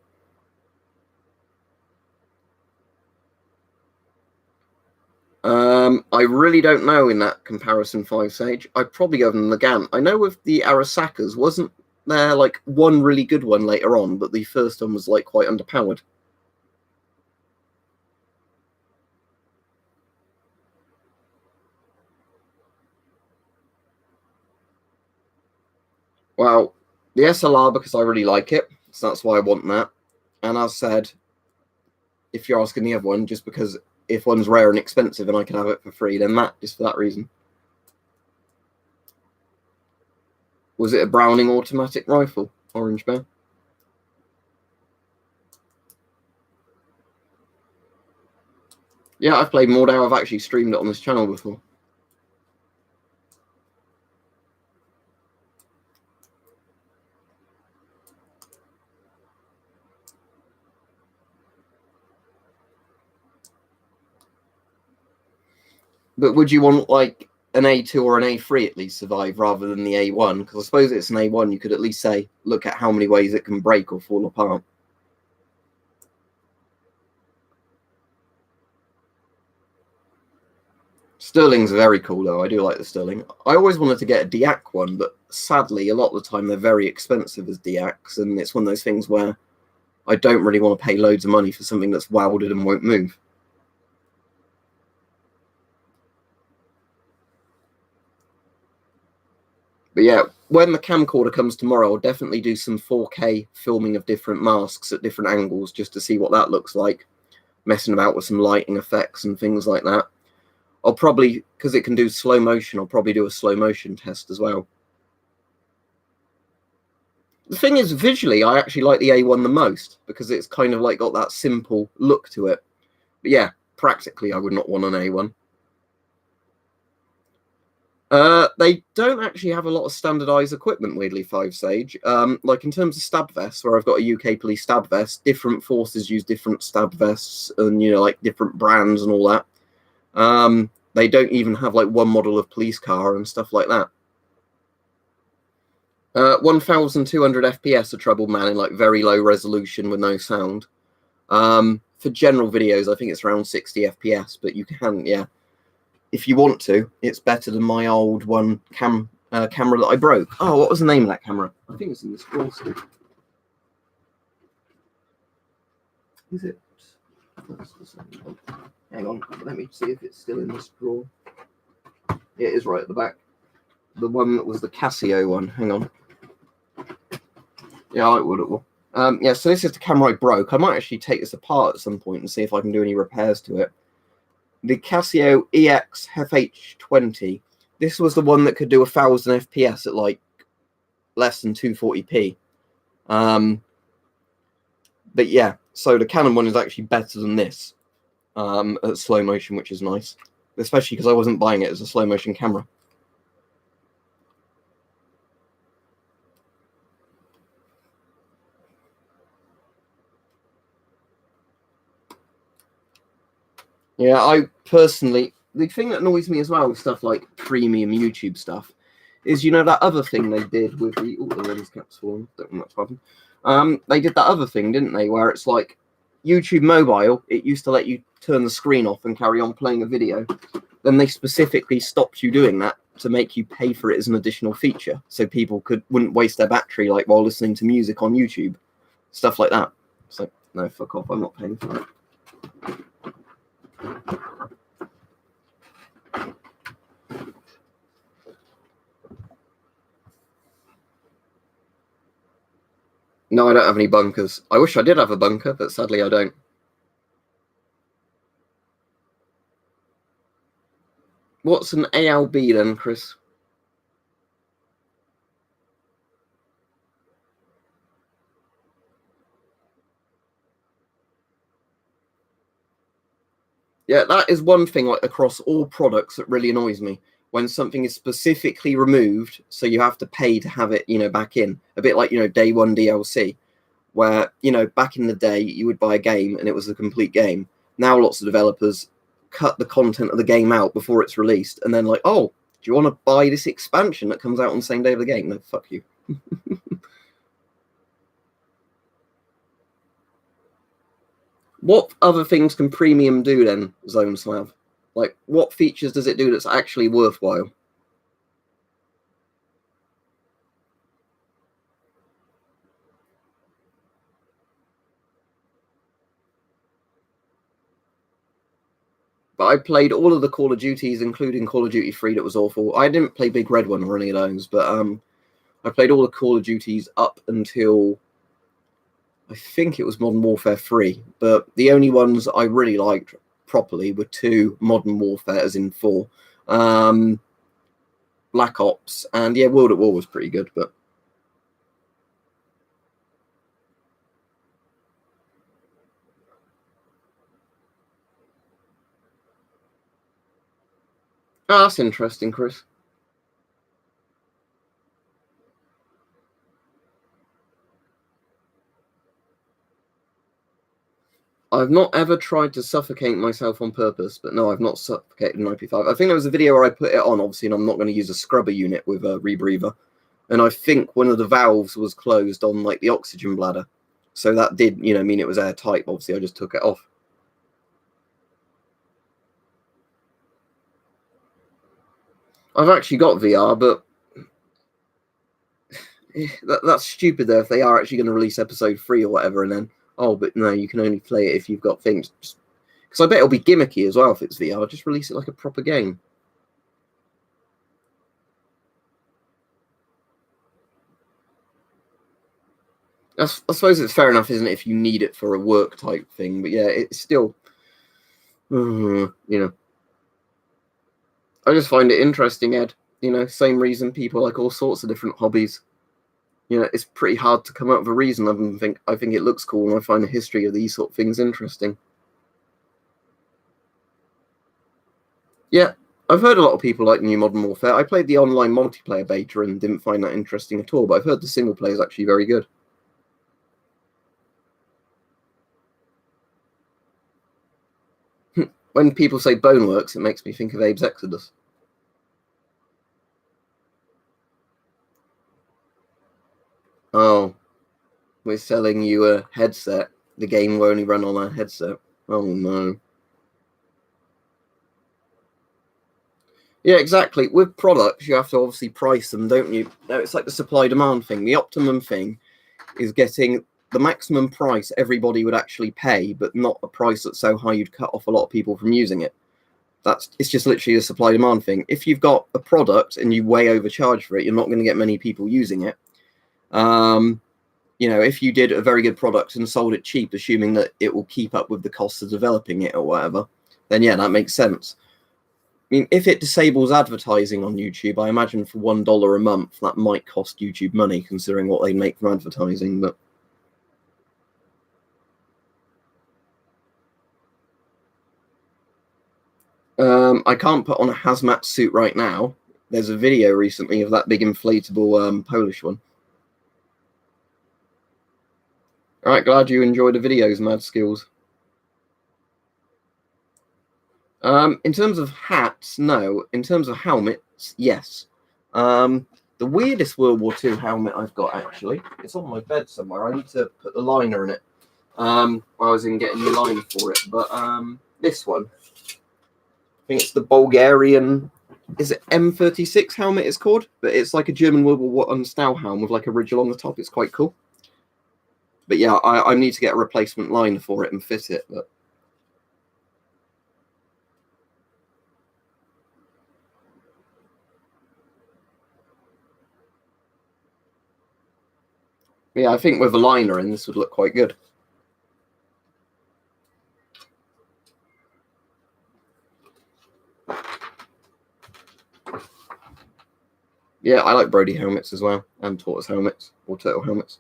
I really don't know in that comparison, 5 Sage. I'd probably go with the Nagant. I know with the Arasakas, wasn't there like one really good one later on, but the first one was like quite underpowered. Well, the SLR, because I really like it, so that's why I want that. And as said, if you're asking the other one, just because if one's rare and expensive and I can have it for free, then that, just for that reason. Was it a Browning automatic rifle, Orange Bear? Yeah, I've played Mordau. I've actually streamed it on this channel before. But would you want like an A2 or an A3 at least survive rather than the A1? Because I suppose it's an A1, you could at least say, look at how many ways it can break or fall apart. Sterling's very cool though. I do like the Sterling. I always wanted to get a Diac one, but sadly, a lot of the time they're very expensive as Diacs, and it's one of those things where I don't really want to pay loads of money for something that's welded and won't move. But yeah, when the camcorder comes tomorrow, I'll definitely do some 4K filming of different masks at different angles just to see what that looks like. Messing about with some lighting effects and things like that. I'll probably, because it can do slow motion, I'll probably do a slow motion test as well. The thing is, visually, I actually like the A1 the most because it's kind of like got that simple look to it. But yeah, practically, I would not want an A1. They don't actually have a lot of standardized equipment, weirdly, 5 Sage. Like in terms of stab vests, where I've got a UK police stab vest, different forces use different stab vests and, you know, like different brands and all that. They don't even have like one model of police car and stuff like that. 1200 FPS, a troubled man in like very low resolution with no sound. For general videos, I think it's around 60 FPS, but you can, yeah. If you want to, it's better than my old one camera that I broke. Oh, what was the name of that camera? I think it's in this drawer still. Is it? Hang on, let me see if it's still in this drawer. It is right at the back. The one that was the Casio one. Hang on. Yeah, I would. It will. Yeah, so this is the camera I broke. I might actually take this apart at some point and see if I can do any repairs to it. The Casio EX FH20. This was the one that could do 1000 FPS at like less than 240p. But yeah, so the Canon one is actually better than this at slow motion, which is nice, especially because I wasn't buying it as a slow motion camera. Yeah, I personally, the thing that annoys me as well with stuff like premium YouTube stuff is, you know, that other thing they did with the lens caps falling. Don't know what's happened. They did that other thing, didn't they, where it's like YouTube Mobile, it used to let you turn the screen off and carry on playing a video. Then they specifically stopped you doing that to make you pay for it as an additional feature, so people wouldn't waste their battery like while listening to music on YouTube, stuff like that. So no, fuck off, I'm not paying for it. No, I don't have any bunkers. I wish I did have a bunker, but sadly I don't. What's an ALB then, Chris? Yeah, that is one thing like across all products that really annoys me. When something is specifically removed, so you have to pay to have it, back in. A bit like, day one DLC, where, back in the day, you would buy a game and it was a complete game. Now lots of developers cut the content of the game out before it's released, and then like, oh, do you want to buy this expansion that comes out on the same day of the game? No, fuck you. What other things can premium do then, Zone Slav? Like, what features does it do that's actually worthwhile? But I played all of the Call of Duties, including Call of Duty 3 that was awful. I didn't play Big Red One or any of those, but I played all the Call of Duties up until I think it was Modern Warfare 3. But the only ones I really liked properly were 2, Modern Warfare as in 4, Black Ops, and yeah, World at War was pretty good, but oh, that's interesting, Chris. I've not ever tried to suffocate myself on purpose, but no, I've not suffocated an IP5. I think there was a video where I put it on, obviously, and I'm not going to use a scrubber unit with a rebreather. And I think one of the valves was closed on like the oxygen bladder. So that did, mean it was airtight. Obviously, I just took it off. I've actually got VR, but that's stupid though if they are actually going to release episode 3 or whatever, and then, oh, but no, you can only play it if you've got things. Because I bet it'll be gimmicky as well if it's VR. Just release it like a proper game. I suppose it's fair enough, isn't it, if you need it for a work type thing. But yeah, it's still, I just find it interesting, Ed. Same reason people like all sorts of different hobbies. It's pretty hard to come up with a reason other than I think it looks cool and I find the history of these sort of things interesting. Yeah, I've heard a lot of people like New Modern Warfare. I played the online multiplayer beta and didn't find that interesting at all, but I've heard the single player is actually very good. When people say Boneworks, it makes me think of Abe's Exodus. Oh, we're selling you a headset. The game will only run on a headset. Oh, no. Yeah, exactly. With products, you have to obviously price them, don't you? No, it's like the supply-demand thing. The optimum thing is getting the maximum price everybody would actually pay, but not a price that's so high you'd cut off a lot of people from using it. It's just literally a supply-demand thing. If you've got a product and you way overcharge for it, you're not going to get many people using it. If you did a very good product and sold it cheap, assuming that it will keep up with the cost of developing it or whatever, then yeah, that makes sense. I mean, if it disables advertising on YouTube, I imagine for $1 a month, that might cost YouTube money, considering what they make from advertising. But I can't put on a hazmat suit right now. There's a video recently of that big inflatable Polish one. All right, glad you enjoyed the videos, Mad Skills. In terms of hats, no. In terms of helmets, yes. The weirdest World War II helmet I've got, actually, it's on my bed somewhere. I need to put the liner in it. I was in getting the liner for it, but this one, I think it's the Bulgarian, is it M36 helmet it's called? But it's like a German World War I style helmet with like a ridge along the top. It's quite cool. But yeah, I need to get a replacement liner for it and fit it. But yeah, I think with a liner in, this would look quite good. Yeah, I like Brody helmets as well, and tortoise helmets, or turtle helmets.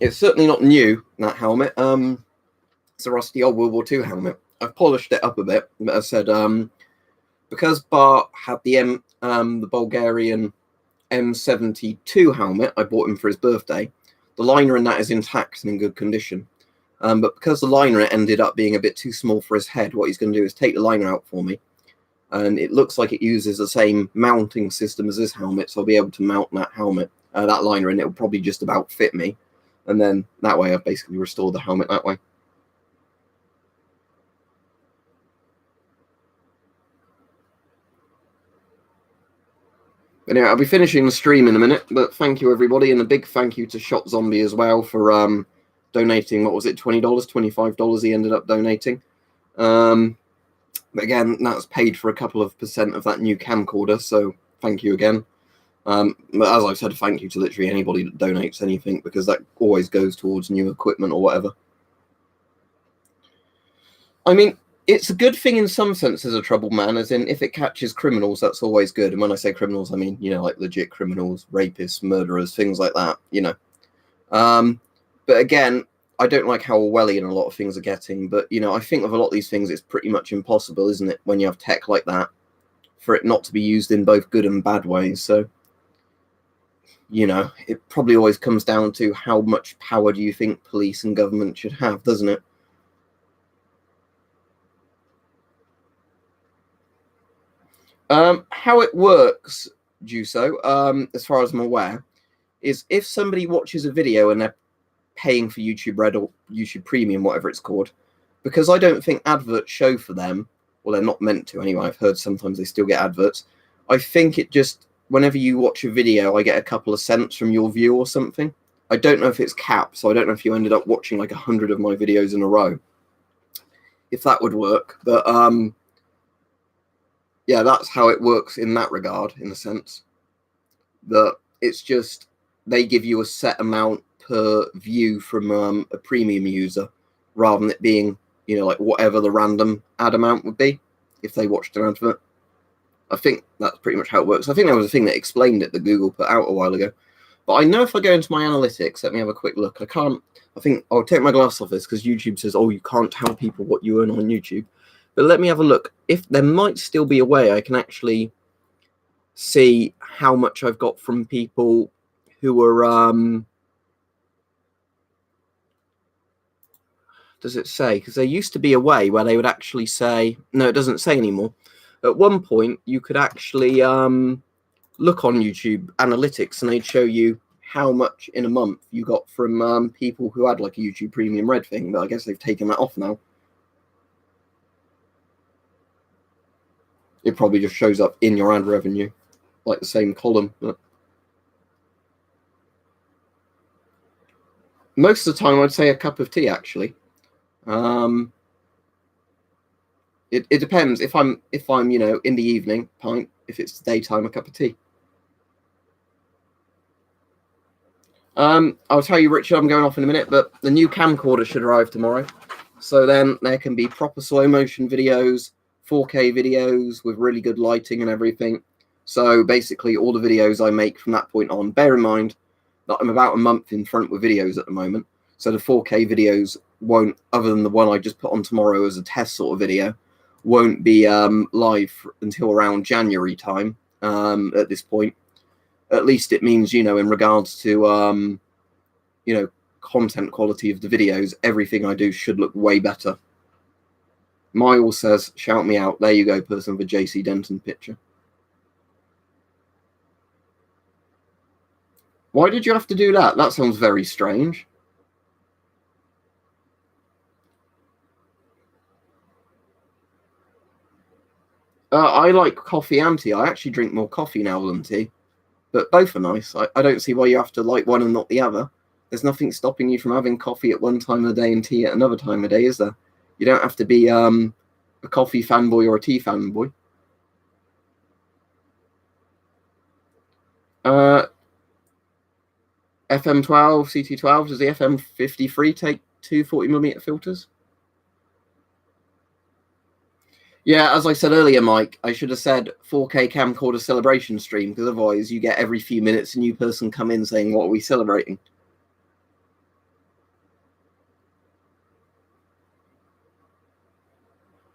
It's certainly not new, that helmet. It's a rusty old World War II helmet. I've polished it up a bit, but I said, because Bart had the Bulgarian M72 helmet, I bought him for his birthday. The liner in that is intact and in good condition. But because the liner ended up being a bit too small for his head, what he's going to do is take the liner out for me. And it looks like it uses the same mounting system as this helmet, so I'll be able to mount that helmet, that liner, and it'll probably just about fit me. And then that way I've basically restored the helmet that way. But anyway, I'll be finishing the stream in a minute, but thank you everybody, and a big thank you to Shot Zombie as well for donating, what was it, $20, $25 he ended up donating. But again, that's paid for a couple of % of that new camcorder, so thank you again. But as I've said, thank you to literally anybody that donates anything, because that always goes towards new equipment or whatever. I mean, it's a good thing in some sense as a troubled man, as in if it catches criminals, that's always good. And when I say criminals, I mean, you know, like legit criminals, rapists, murderers, things like that, you know. But again, I don't like how Orwellian a lot of things are getting, but, you know, I think with a lot of these things, it's pretty much impossible, isn't it, when you have tech like that, for it not to be used in both good and bad ways. So, you know, it probably always comes down to how much power do you think police and government should have, doesn't it? How it works, Juso, as far as I'm aware, is if somebody watches a video and they're paying for YouTube Red or YouTube Premium, whatever it's called, because I don't think adverts show for them, well, they're not meant to anyway. I've heard sometimes they still get adverts. I think it just, whenever you watch a video, I get a couple of cents from your view or something. I don't know if it's capped, so I don't know if you ended up watching like 100 of my videos in a row, if that would work. But yeah, that's how it works in that regard, in a sense. That it's just they give you a set amount per view from a premium user, rather than it being, you know, like whatever the random ad amount would be if they watched an advert. I think that's pretty much how it works. I think there was a thing that explained it that Google put out a while ago. But I know if I go into my analytics, let me have a quick look. I think I'll take my glass off this because YouTube says, oh, you can't tell people what you earn on YouTube. But let me have a look. If there might still be a way I can actually see how much I've got from people who are, does it say? Because there used to be a way where they would actually say, no, it doesn't say anymore. At one point, you could actually look on YouTube analytics and they'd show you how much in a month you got from people who had like a YouTube Premium Red thing, but I guess they've taken that off now. It probably just shows up in your ad revenue, like the same column. But most of the time, I'd say a cup of tea, actually. It depends. If I'm you know, in the evening, pint. If it's daytime, a cup of tea. I'll tell you, Richard, I'm going off in a minute, but the new camcorder should arrive tomorrow. So then there can be proper slow motion videos, 4K videos with really good lighting and everything. So basically all the videos I make from that point on, bear in mind that I'm about a month in front with videos at the moment. So the 4K videos won't, other than the one I just put on tomorrow as a test sort of video, won't be live until around January time at this point. At least it means, you know, in regards to, you know, content quality of the videos, everything I do should look way better. Miles says, shout me out. There you go, person with a JC Denton picture. Why did you have to do that? That sounds very strange. I like coffee and tea. I actually drink more coffee now than tea, but both are nice. I don't see why you have to like one and not the other. There's nothing stopping you from having coffee at one time of the day and tea at another time of day, is there? You don't have to be a coffee fanboy or a tea fanboy. FM12, CT12, does the FM53 take two 40mm filters? Yeah, as I said earlier, Mike, I should have said 4K camcorder celebration stream, because otherwise you get every few minutes a new person come in saying, what are we celebrating?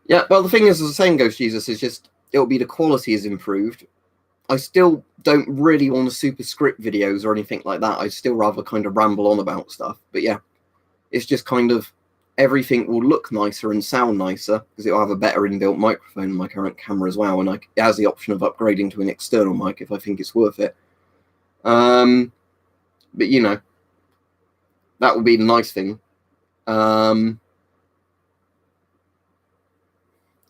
Yeah, well, the thing is, as the saying goes, Jesus, is just, it'll be the quality is improved. I still don't really want to super script videos or anything like that. I'd still rather kind of ramble on about stuff. But yeah, it's just kind of everything will look nicer and sound nicer because it'll have a better inbuilt microphone in my current camera as well. And it has the option of upgrading to an external mic if I think it's worth it. But, you know, that will be the nice thing.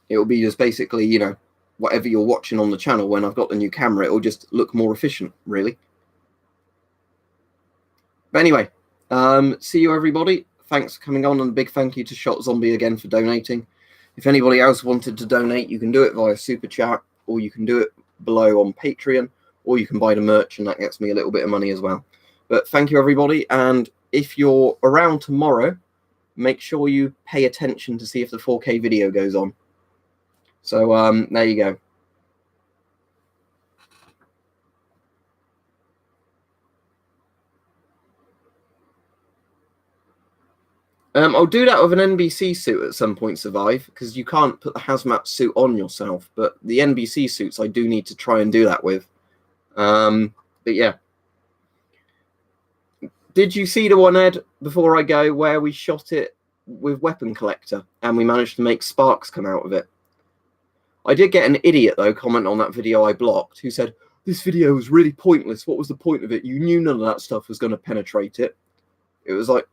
It will be just basically, you know, whatever you're watching on the channel, when I've got the new camera, it'll just look more efficient, really. But anyway, see you, everybody. Thanks for coming on, and a big thank you to Shot Zombie again for donating. If anybody else wanted to donate, you can do it via Super Chat, or you can do it below on Patreon, or you can buy the merch, and that gets me a little bit of money as well. But thank you, everybody, and if you're around tomorrow, make sure you pay attention to see if the 4K video goes on. So there you go. I'll do that with an NBC suit at some point, Survive, because you can't put the hazmat suit on yourself. But the NBC suits, I do need to try and do that with. But yeah. Did you see the one, Ed, before I go, where we shot it with Weapon Collector and we managed to make sparks come out of it? I did get an idiot, though, comment on that video I blocked, who said, this video was really pointless. What was the point of it? You knew none of that stuff was going to penetrate it. It was like,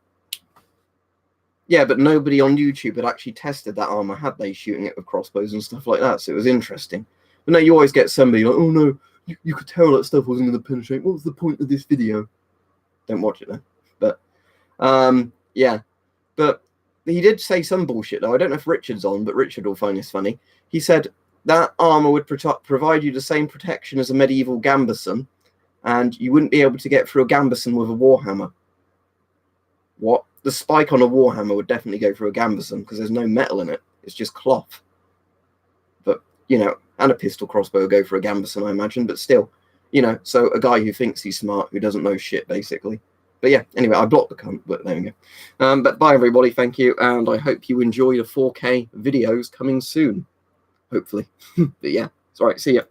yeah, but nobody on YouTube had actually tested that armor, had they, shooting it with crossbows and stuff like that, so it was interesting. But no, you always get somebody like, oh no, you could tell that stuff wasn't going to penetrate. What was the point of this video? Don't watch it then. But, yeah. But he did say some bullshit, though. I don't know if Richard's on, but Richard will find this funny. He said that armor would provide you the same protection as a medieval gambeson, and you wouldn't be able to get through a gambeson with a warhammer. What? The spike on a warhammer would definitely go through a gambeson because there's no metal in it. It's just cloth. But, you know, and a pistol crossbow will go for a gambeson, I imagine. But still, you know, so a guy who thinks he's smart, who doesn't know shit, basically. But yeah, anyway, I blocked the cunt, but there we go. But bye, everybody. Thank you. And I hope you enjoy the 4K videos coming soon. Hopefully. But yeah, it's all right. See ya.